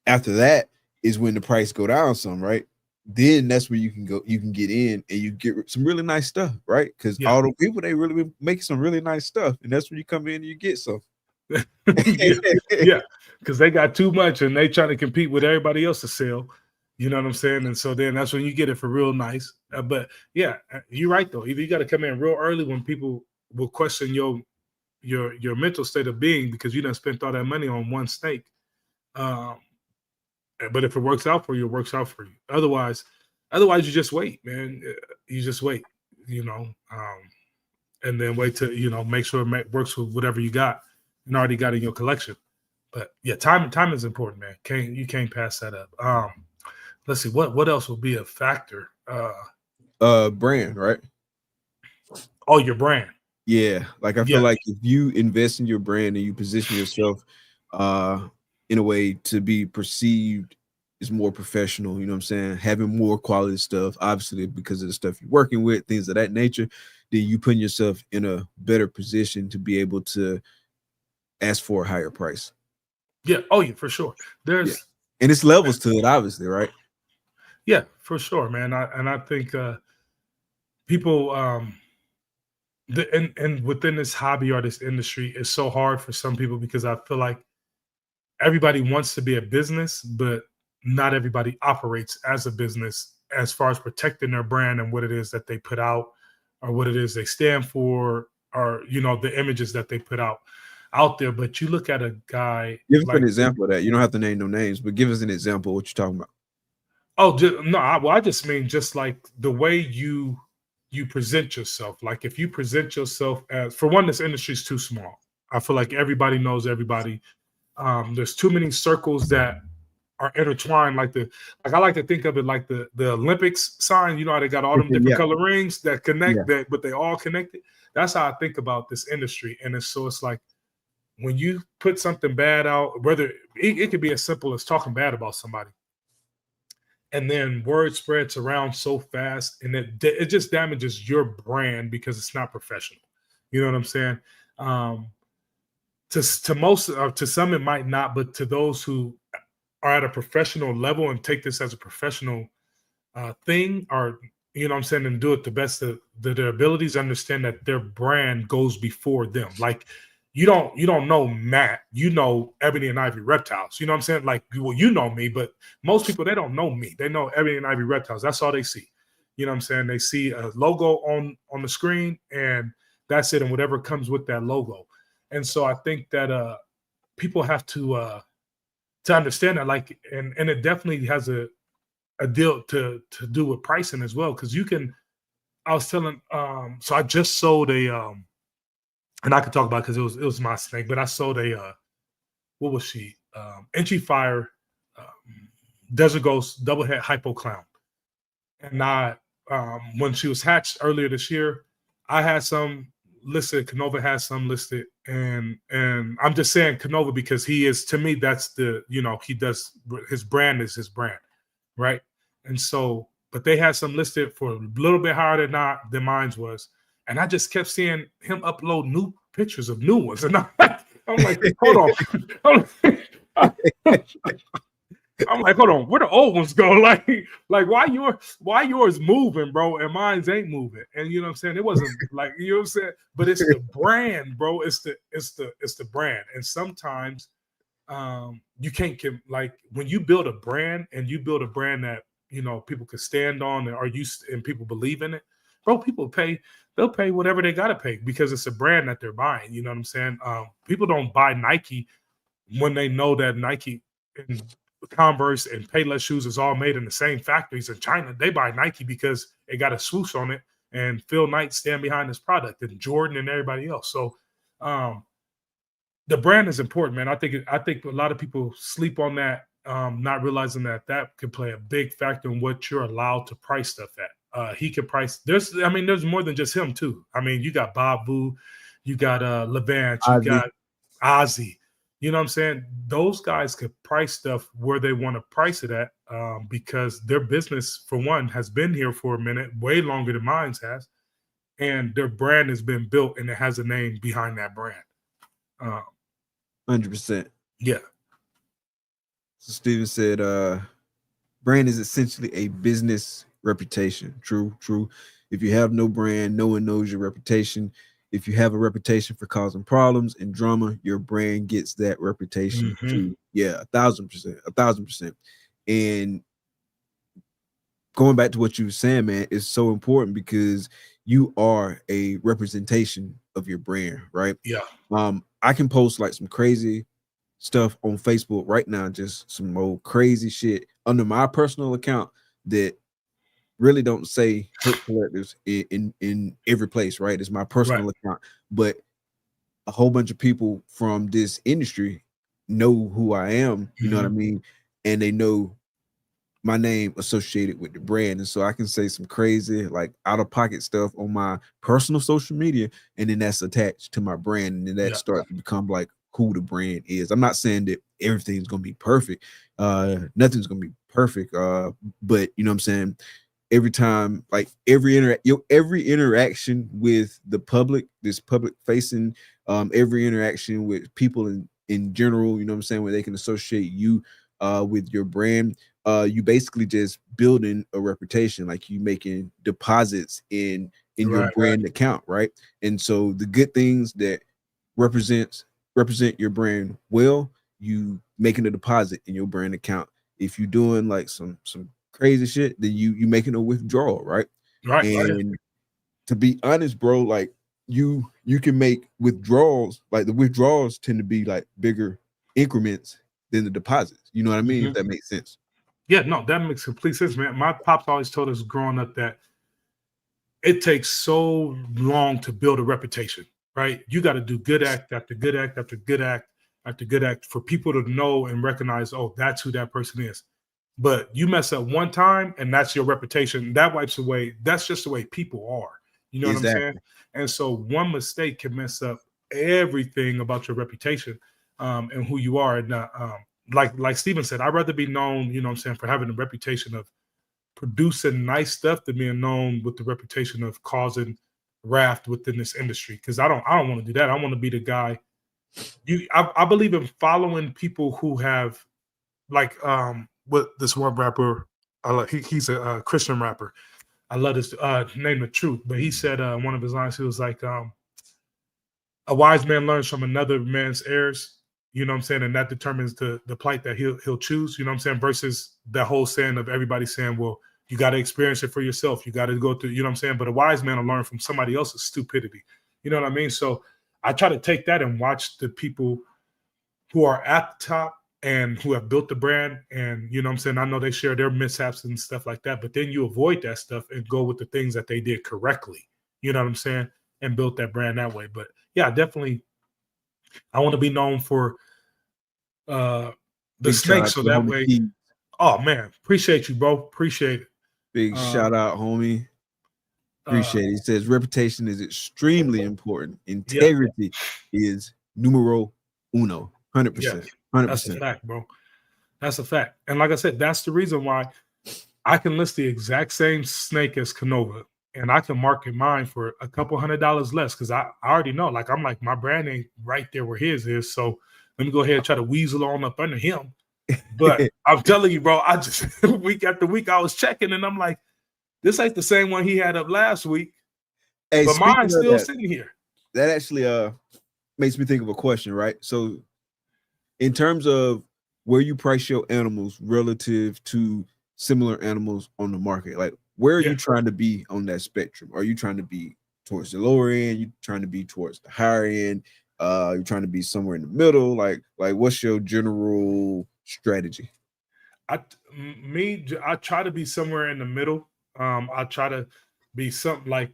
Speaker 3: after that is when the price go down some, right? Then that's where you can get in and you get some really nice stuff, right? Because all the people, they really been making some really nice stuff, and that's when you come in and you get some.
Speaker 4: Yeah, because they got too much and they trying to compete with everybody else to sell. You know what I'm saying? And so then that's when you get it for real nice. But yeah, you're right though. Either you got to come in real early when people will question your mental state of being because you done spent all that money on one snake. But if it works out for you, it works out for you. Otherwise you just wait, man. You just wait, and then wait to, make sure it works with whatever you got and already got in your collection. But yeah, time is important, man. You can't pass that up. Let's see, what else will be a factor?
Speaker 3: Brand, right?
Speaker 4: Oh, your brand.
Speaker 3: Yeah. Like I feel like if you invest in your brand and you position yourself in a way to be perceived as more professional, you know what I'm saying? Having more quality stuff, obviously because of the stuff you're working with, things of that nature, then you putting yourself in a better position to be able to ask for a higher price.
Speaker 4: Yeah. Oh yeah, for sure. And
Speaker 3: it's levels to it, obviously, right?
Speaker 4: Yeah, for sure, man. I think people and within this hobby or this industry, it's so hard for some people because I feel like everybody wants to be a business, but not everybody operates as a business as far as protecting their brand and what it is that they put out or what it is they stand for, or the images that they put out there. But you look at a guy
Speaker 3: Give us
Speaker 4: like,
Speaker 3: an example of that. You don't have to name no names, but give us an example of what you're talking about.
Speaker 4: oh no, I just mean just like the way you present yourself. Like if you present yourself as, for one, this industry is too small. I feel like everybody knows everybody. There's too many circles that are intertwined. Like I like to think of it like the Olympics sign. You know how they got all them different color rings that connect, but they all connected. That's how I think about this industry. And it's like when you put something bad out, whether it could be as simple as talking bad about somebody, and then word spreads around so fast, and it just damages your brand because it's not professional. You know what I'm saying? To most, to some it might not, but to those who are at a professional level and take this as a professional thing, or what I'm saying, and do it the best of their abilities, understand that their brand goes before them. Like you don't know Matt, Ebony and Ivory Reptiles. You know what I'm saying? Like, well, you know me, but most people, they don't know me. They know Ebony and Ivory Reptiles. That's all they see. You know what I'm saying? They see a logo on the screen, and that's it, and whatever comes with that logo. And so I think that people have to understand that, like, and it definitely has a deal to do with pricing as well. Because I was telling, so I just sold a and I could talk about it because it was my snake, but I sold a what was she? Entry Fire Desert Ghost double head hypo clown. And when she was hatched earlier this year, I had some listed. KINOVA has some listed, and I'm just saying KINOVA because he is, to me, that's the, he does, his brand is his brand, right? And so, but they had some listed for a little bit higher than mine was. And I just kept seeing him upload new pictures of new ones. And I'm like, hold on. I'm like, hold on, where the old ones go? Like why yours moving, bro, and mine's ain't moving? And you know what I'm saying? It wasn't like, you know what I'm saying? But it's the brand, bro. It's the brand. And sometimes you can't like when you build a brand and you build a brand that people could stand on and people believe in it, bro, they'll pay whatever they gotta pay because it's a brand that they're buying. You know what I'm saying? People don't buy Nike when they know that Nike and Converse and Payless shoes is all made in the same factories in China. They buy Nike because it got a swoosh on it, and Phil Knight stand behind this product, and Jordan and everybody else. So the brand is important, man. I think a lot of people sleep on that, not realizing that could play a big factor in what you're allowed to price stuff at. He can price. There's more than just him too. I mean, you got Bob Vu, you got Levant, you got Ozzy. You know what I'm saying? Those guys could price stuff where they want to price it at because their business, for one, has been here for a minute, way longer than mine has, and their brand has been built and it has a name behind that brand.
Speaker 3: 100%.
Speaker 4: Yeah.
Speaker 3: So Steven said, brand is essentially a business reputation. True. If you have no brand, no one knows your reputation. If you have a reputation for causing problems and drama, your brand gets that reputation too. Yeah, 1,000%. And going back to what you were saying, man, it's so important because you are a representation of your brand, right?
Speaker 4: Yeah.
Speaker 3: I can post like some crazy stuff on Facebook right now, just some old crazy shit under my personal account that really don't say Herp Collectors in every place, right? It's my personal account, but a whole bunch of people from this industry know who I am, you know what I mean? And they know my name associated with the brand. And so I can say some crazy, like out of pocket stuff on my personal social media, and then that's attached to my brand. And then that starts to become like who the brand is. I'm not saying that everything's going to be perfect. Nothing's going to be perfect. But you know what I'm saying? Every time, like every interaction with the public, this public facing, every interaction with people in general, you know what I'm saying, where they can associate you with your brand, you basically just building a reputation, like you making deposits in your brand account, right? And so the good things that represent your brand well, you making a deposit in your brand account. If you're doing like some crazy shit, then you making a withdrawal, right? And to be honest, bro, like you can make withdrawals, like the withdrawals tend to be like bigger increments than the deposits. You know what I mean? If that makes sense.
Speaker 4: Yeah, no, that makes complete sense, man. My pops always told us growing up that it takes so long to build a reputation, right? You got to do good act after good act after good act after good act for people to know and recognize, oh, that's who that person is. But you mess up one time and that's your reputation. That wipes away. That's just the way people are. You know what I'm saying? And so one mistake can mess up everything about your reputation and who you are. And like Steven said, I'd rather be known, you know what I'm saying, for having a reputation of producing nice stuff than being known with the reputation of causing raft within this industry. Because I don't want to do that. I want to be the guy. I believe in following people who have like with this one rapper. He's a Christian rapper. I love his name, The Truth. But he said one of his lines, he was like, a wise man learns from another man's errors. You know what I'm saying? And that determines the plight that he'll choose, you know what I'm saying? Versus that whole saying of everybody saying, well, you got to experience it for yourself. You got to go through, you know what I'm saying? But a wise man will learn from somebody else's stupidity. You know what I mean? So I try to take that and watch the people who are at the top and who have built the brand. And, you know what I'm saying? I know they share their mishaps and stuff like that, but then you avoid that stuff and go with the things that they did correctly. You know what I'm saying? And built that brand that way. But yeah, definitely. I want to be known for the
Speaker 3: Big
Speaker 4: snake,
Speaker 3: shout
Speaker 4: so
Speaker 3: out to
Speaker 4: that
Speaker 3: homie
Speaker 4: way.
Speaker 3: Keith.
Speaker 4: Oh man, appreciate you, bro. Appreciate it.
Speaker 3: Big shout out, homie. Appreciate it. He says reputation is extremely important. Integrity is numero uno. 100%. 100%.
Speaker 4: That's a fact, bro. That's a fact. And like I said, that's the reason why I can list the exact same snake as KINOVA. And I can market mine for a couple $100 less because I already know. Like I'm like, my brand ain't right there where his is. So let me go ahead and try to weasel on up under him. But I'm telling you, bro, I just week after week I was checking and I'm like, this ain't the same one he had up last week.
Speaker 3: Hey,
Speaker 4: but mine's still sitting here.
Speaker 3: That actually makes me think of a question, right? So in terms of where you price your animals relative to similar animals on the market, like where are you trying to be on that spectrum? Are you trying to be towards the lower end? You trying to be towards the higher end? You're trying to be somewhere in the middle? Like what's your general strategy?
Speaker 4: I try to be somewhere in the middle. I try to be something like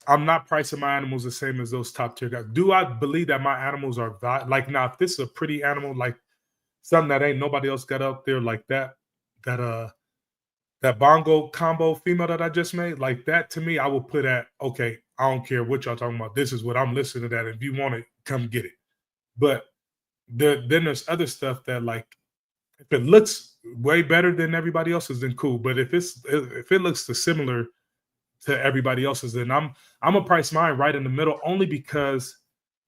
Speaker 4: I'm not pricing my animals the same as those top tier guys. Do I believe that my animals are like now? If this is a pretty animal, like something that ain't nobody else got up there, like that bongo combo female that I just made, like that to me, I will put at, okay, I don't care what y'all talking about. This is what I'm listening to that. If you want it, come get it. But then there's other stuff that like, if it looks way better than everybody else's, then cool. But if it looks similar to everybody else's, then I'm gonna price mine right in the middle only because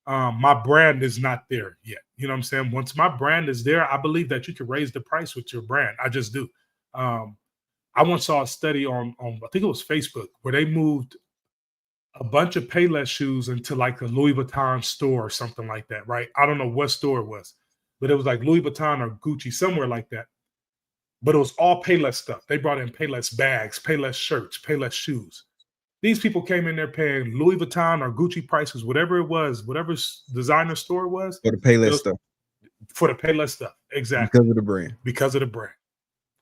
Speaker 4: my brand is not there yet. You know what I'm saying? Once my brand is there, I believe that you can raise the price with your brand. I just do. I once saw a study on I think it was Facebook where they moved a bunch of Payless shoes into like a Louis Vuitton store or something like that, right? I don't know what store it was, but it was like Louis Vuitton or Gucci, somewhere like that. But it was all Payless stuff. They brought in Payless bags, Payless shirts, Payless shoes. These people came in there paying Louis Vuitton or Gucci prices, whatever it was, whatever designer store it was.
Speaker 3: For the Payless stuff.
Speaker 4: For the Payless stuff, exactly.
Speaker 3: Because of the brand.
Speaker 4: Because of the brand.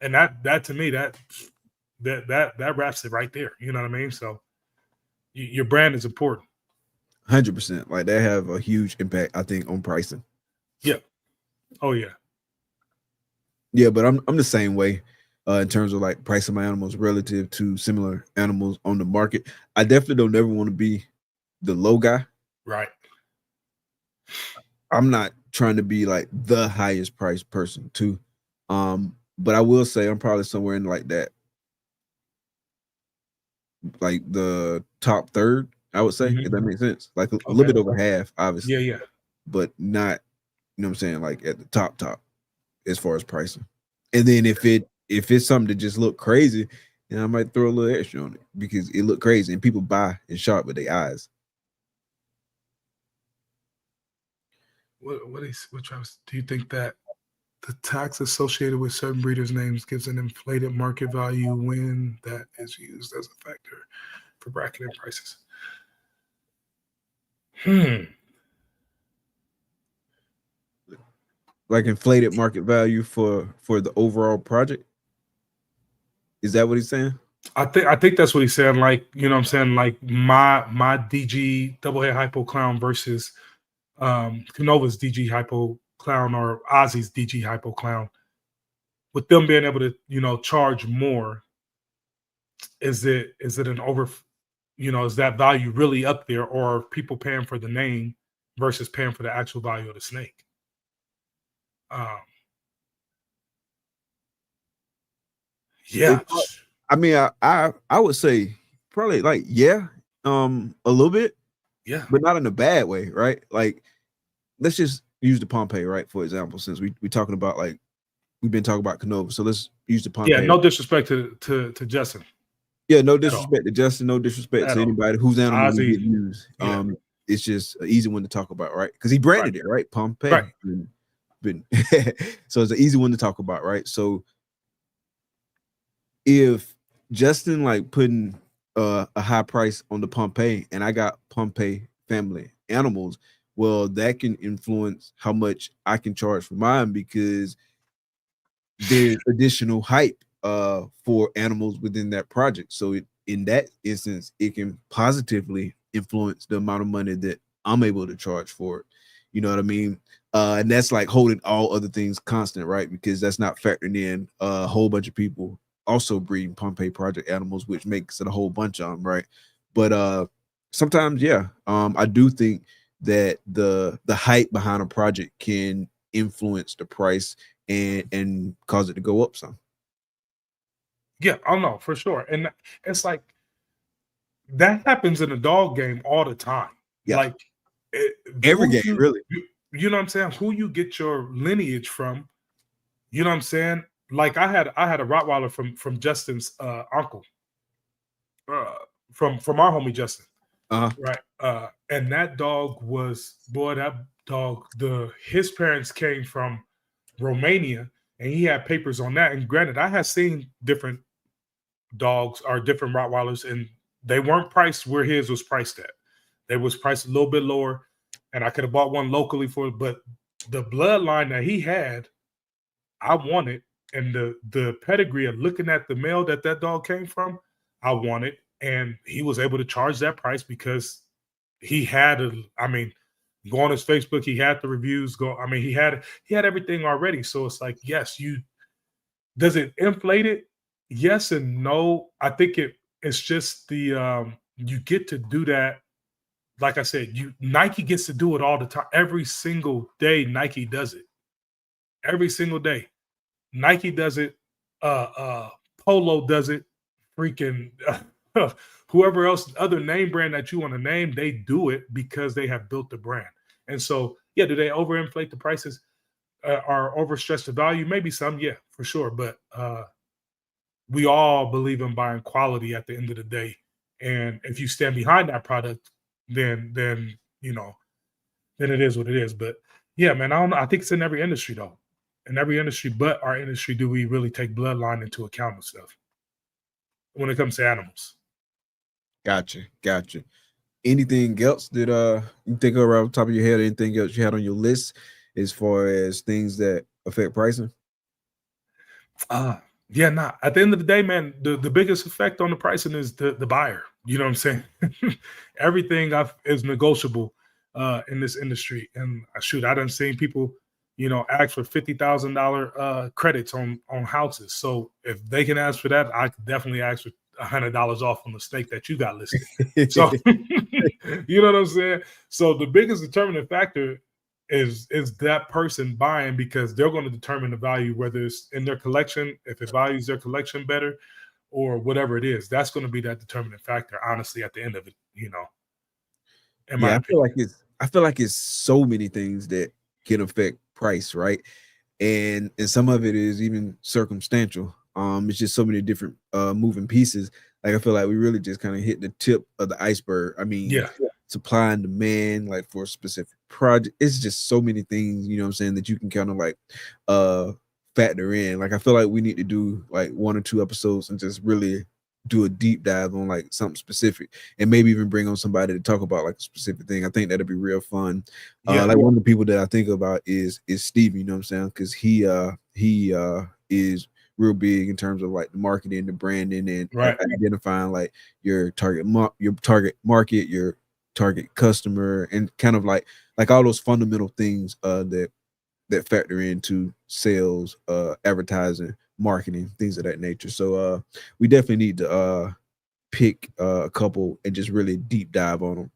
Speaker 4: And that to me, that wraps it right there. You know what I mean? So your brand is important.
Speaker 3: 100%. Like they have a huge impact, I think, on pricing.
Speaker 4: Yeah. Oh yeah.
Speaker 3: Yeah, but I'm the same way in terms of like pricing my animals relative to similar animals on the market. I definitely don't ever want to be the low guy.
Speaker 4: Right.
Speaker 3: I'm not trying to be like the highest priced person too. But I will say I'm probably somewhere in like that, like the top third, I would say, if that makes sense. Like a little bit over half, obviously.
Speaker 4: Yeah.
Speaker 3: But not, you know what I'm saying, like at the top as far as pricing. And then if it's something that just look crazy, then I might throw a little extra on it because it look crazy and people buy and shop with their eyes.
Speaker 4: What Travis, do you think that the tax associated with certain breeders' names gives an inflated market value when that is used as a factor for bracketing prices?
Speaker 3: Like inflated market value for the overall project. Is that what he's saying?
Speaker 4: I think that's what he's saying. Like, you know what I'm saying? Like my DG double head hypo clown versus KINOVA's DG hypo clown or Ozzy's DG hypo clown. With them being able to, you know, charge more, is it an over, you know, is that value really up there, or are people paying for the name versus paying for the actual value of the snake? Yeah.
Speaker 3: I mean, I would say probably like a little bit,
Speaker 4: Yeah.
Speaker 3: but not in a bad way, right? Like, let's just use the Pompeii, right? For example, since we talking about like we've been talking about KINOVA, so let's use the Pompeii.
Speaker 4: Yeah, no disrespect to Justin.
Speaker 3: Yeah, no disrespect to Justin, no disrespect to anybody whose animal
Speaker 4: Ozzy,
Speaker 3: get used.
Speaker 4: Yeah.
Speaker 3: It's just an easy one to talk about, right? Because he branded it, right? Pompeii.
Speaker 4: Right.
Speaker 3: So it's an easy one to talk about, right? So if Justin like putting a high price on the Pompeii and I got Pompeii family animals, well, that can influence how much I can charge for mine because there's additional hype for animals within that project. So in that instance, it can positively influence the amount of money that I'm able to charge for it. You know what I mean? And that's like holding all other things constant, right? Because that's not factoring in a whole bunch of people also breeding Pompeii project animals, which makes it a whole bunch of them, right? But sometimes, yeah, I do think that the hype behind a project can influence the price and cause it to go up some.
Speaker 4: Yeah, I know for sure. And it's like that happens in a dog game all the time.
Speaker 3: Yeah.
Speaker 4: Like
Speaker 3: every game, really.
Speaker 4: You know what I'm saying? Who you get your lineage from, you know what I'm saying? Like I had a Rottweiler from Justin's uncle. From our homie Justin. Right. And that dog was, boy, that dog, his parents came from Romania and he had papers on that. And granted, I had seen different dogs or different Rottweilers and they weren't priced where his was priced at. They was priced a little bit lower and I could have bought one locally for it, but the bloodline that he had, I wanted. And the pedigree of looking at the male that dog came from, I wanted. And he was able to charge that price because he had go on his Facebook, he had the reviews go. I mean, he had everything already. So it's like, yes, does it inflate it? Yes and no. I think it's just the you get to do that. Like I said, Nike gets to do it all the time. Every single day, Nike does it. Every single day. Nike does it. Polo does it. Freaking whoever else, other name brand that you want to name, they do it because they have built the brand. And so, yeah, do they overinflate the prices or overstretch the value? Maybe some, yeah, for sure. But we all believe in buying quality at the end of the day. And if you stand behind that product, then you know, then it is what it is. But yeah, man, I don't know. I think it's in every industry though. In every industry, but our industry, do we really take bloodline into account and stuff when it comes to animals?
Speaker 3: Gotcha. Anything else that you think of around the top of your head? Anything else you had on your list as far as things that affect pricing?
Speaker 4: Yeah, nah. At the end of the day, man, the biggest effect on the pricing is the buyer. You know what I'm saying? Everything is negotiable in this industry. And shoot, I done seen people, you know, ask for $50,000 credits on houses. So if they can ask for that, I could definitely ask for $100 off on the steak that you got listed. So you know what I'm saying? So the biggest determining factor is that person buying, because they're going to determine the value, whether it's in their collection, if it values their collection better, or whatever it is. That's going to be that determining factor, honestly, at the end of it, you know.
Speaker 3: I feel like it's so many things that can affect price, right? And some of it is even circumstantial. It's just so many different moving pieces. Like I feel like we really just kind of hit the tip of the iceberg. I mean,
Speaker 4: yeah,
Speaker 3: supply and demand, like for a specific project, it's just so many things, you know what I'm saying, that you can kind of like factor in. Like I feel like we need to do like 1 or 2 episodes and just really do a deep dive on like something specific, and maybe even bring on somebody to talk about like a specific thing. I think that'd be real fun. Like one of the people that I think about is Stevie, you know what I'm saying? Because he is real big in terms of like the marketing, the branding, and identifying like your target market, your target customer, and kind of like all those fundamental things that factor into sales, advertising, marketing, things of that nature. So we definitely need to pick a couple and just really deep dive on them.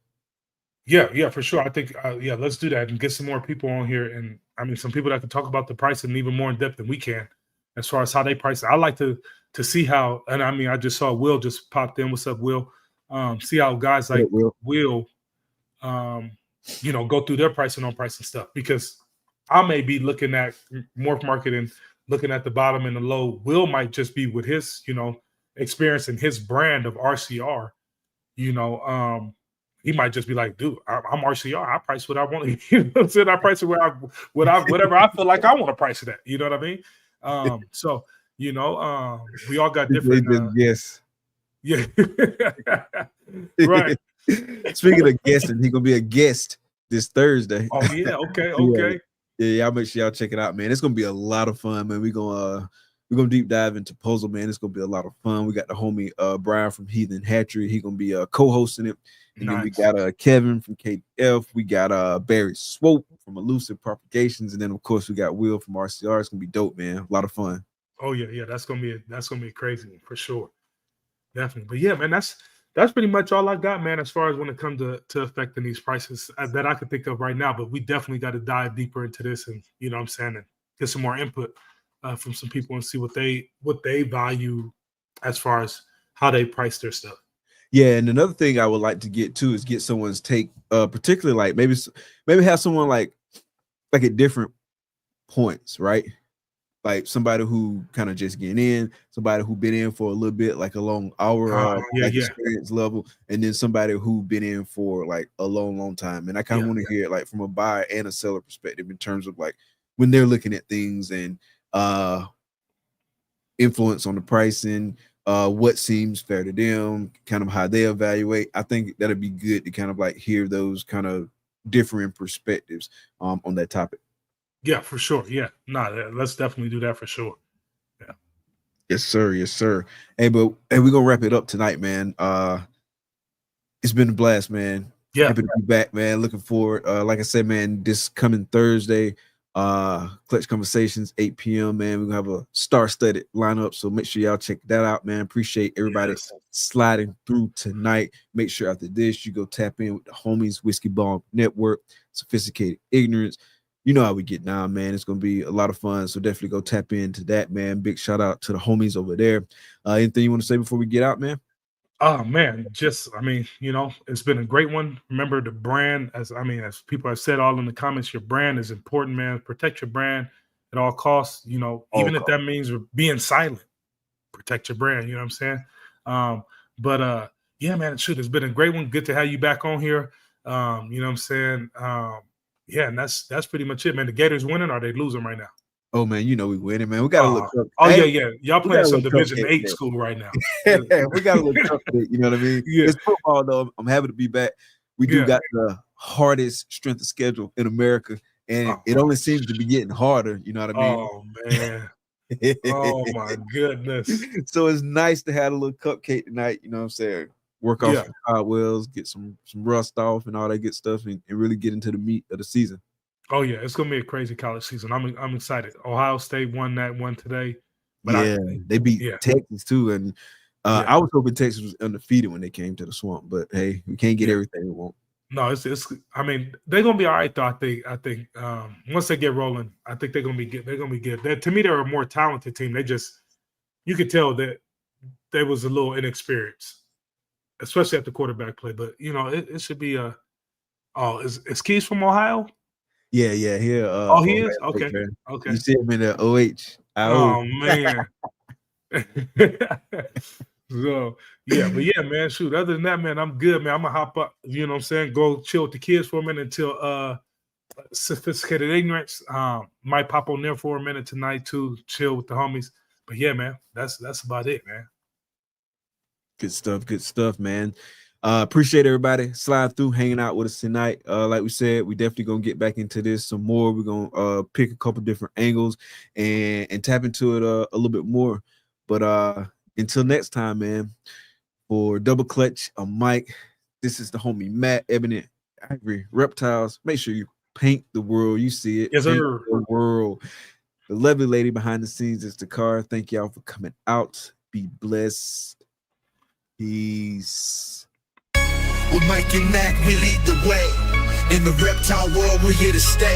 Speaker 4: Yeah, for sure. I think let's do that and get some more people on here, and I mean some people that can talk about the pricing even more in depth than we can, as far as how they price it. I like to see how, and I mean I just saw Will just popped in. What's up, Will? See how guys like Will go through their pricing on pricing stuff, because I may be looking at Morph Marketing, looking at the bottom and the low. Will might just be with his, experience and his brand of RCR. He might just be like, dude, I'm RCR. I price what I want. You know what I'm saying? I price it whatever I feel like I want to price it at. You know what I mean? So, we all got different.
Speaker 3: Yes.
Speaker 4: Yeah. Right.
Speaker 3: Speaking of guesting, he's gonna be a guest this Thursday.
Speaker 4: Oh yeah. Okay.
Speaker 3: Yeah, I'll make sure y'all check it out, man. It's gonna be a lot of fun, man. We're gonna deep dive into puzzle, man. It's gonna be a lot of fun. We got the homie Brian from Heathen Hatchery. He's gonna be co-hosting it. And then we got Kevin from KF. We got Barry Swope from Elusive Propagations, and then of course we got Will from RCR. It's gonna be dope, man. A lot of fun.
Speaker 4: Oh yeah. That's gonna be crazy for sure. Definitely. But yeah, man, that's pretty much all I got, man, as far as when it comes to affecting these prices that I could think of right now. But we definitely got to dive deeper into this, and you know what I'm saying, and get some more input from some people and see what they value as far as how they price their stuff.
Speaker 3: Yeah, and another thing I would like to get to is get someone's take, particularly like maybe have someone like at different points, right? Like somebody who kind of just getting in, somebody who been in for a little bit, like a long hour experience level, and then somebody who been in for like a long time. And I kind of want to hear it like from a buyer and a seller perspective in terms of like when they're looking at things and influence on the pricing, what seems fair to them, kind of how they evaluate. I think that'd be good to kind of like hear those kind of different perspectives on that topic.
Speaker 4: Yeah, for sure. Yeah, let's definitely do that for sure. Yeah.
Speaker 3: Yes, sir. Hey, we're gonna wrap it up tonight, man. It's been a blast, man.
Speaker 4: Yeah,
Speaker 3: happy to be back, man. Looking forward. Like I said, man, this coming Thursday, Clutch Conversations, 8 p.m. Man, we're gonna have a star-studded lineup, so make sure y'all check that out, man. Appreciate everybody sliding through tonight. Make sure after this you go tap in with the homies, Whiskey Bomb Network, Sophisticated Ignorance. You know how we get down, man. It's going to be a lot of fun. So definitely go tap into that, man. Big shout out to the homies over there. Anything you want to say before we get out, man?
Speaker 4: Oh man, it's been a great one. Remember the brand, as people have said all in the comments, your brand is important, man. Protect your brand at all costs, even if that means being silent. Protect your brand, you know what I'm saying? Yeah, man, it's been a great one. Good to have you back on here. You know what I'm saying? Yeah, and that's pretty much it, man. The Gators winning, or are they losing right now?
Speaker 3: Oh man, we winning, man. We got to look up.
Speaker 4: Yeah. Y'all playing some Division 8 school right now.
Speaker 3: We got to look up. You know what I mean?
Speaker 4: Yeah.
Speaker 3: It's football though. I'm happy to be back. We do got the hardest strength of schedule in America, and it only seems to be getting harder. You know what I mean?
Speaker 4: Oh man. Oh my goodness.
Speaker 3: So it's nice to have a little cupcake tonight. You know what I'm saying? Work off some cobwebs, get some rust off and all that good stuff, and really get into the meat of the season.
Speaker 4: Oh yeah, it's gonna be a crazy college season. I'm excited. Ohio State won that one today, but
Speaker 3: they beat Texas too, and I was hoping Texas was undefeated when they came to the Swamp, but hey, we can't get everything we want.
Speaker 4: No, it's. I mean, they're gonna be all right though. I think once they get rolling, I think they're gonna be good. They're gonna be good. To me, they're a more talented team. You could tell that they was a little inexperienced, especially at the quarterback play. But it should be a. Oh, is Keys from Ohio?
Speaker 3: Yeah. He
Speaker 4: is? Okay.
Speaker 3: You see him in the OH.
Speaker 4: Oh man. So but man, shoot. Other than that, man, I'm good, man. I'm gonna hop up, you know what I'm saying, go chill with the kids for a minute until Sophisticated Ignorance. Might pop on there for a minute tonight too, chill with the homies. But yeah, man, that's about it, man.
Speaker 3: Good stuff, man. Appreciate everybody slide through, hanging out with us tonight. Like we said, we definitely gonna get back into this some more. We're gonna pick a couple different angles and tap into it a little bit more. But until next time, man, for Double Clutch, Mike, this is the homie Matt, Ebony, Ivory, Reptiles. Make sure you paint the world. You see it.
Speaker 4: Yes,
Speaker 3: Paint
Speaker 4: sir.
Speaker 3: the world. The lovely lady behind the scenes is the car. Thank y'all for coming out. Be blessed. Peace.
Speaker 2: With Mike and Mac, we lead the way. In the reptile world, we're here to stay.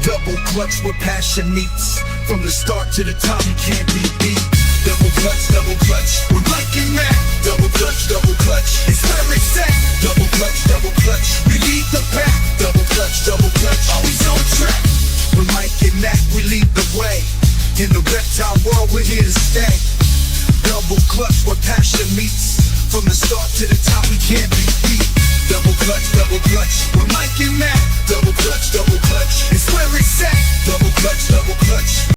Speaker 2: Double clutch where passion meets. From the start to the top, you can't be beat. Double clutch, with Mike and Mac. Double clutch, it's where it's at. Double clutch, we lead the pack. Double clutch, always on track. With Mike and Mac, we lead the way. In the reptile world, we're here to stay. Double clutch where passion meets. From the start to the top, we can't be beat. Double clutch, with Mike and Mac. Double clutch, it's where it's at. Double clutch.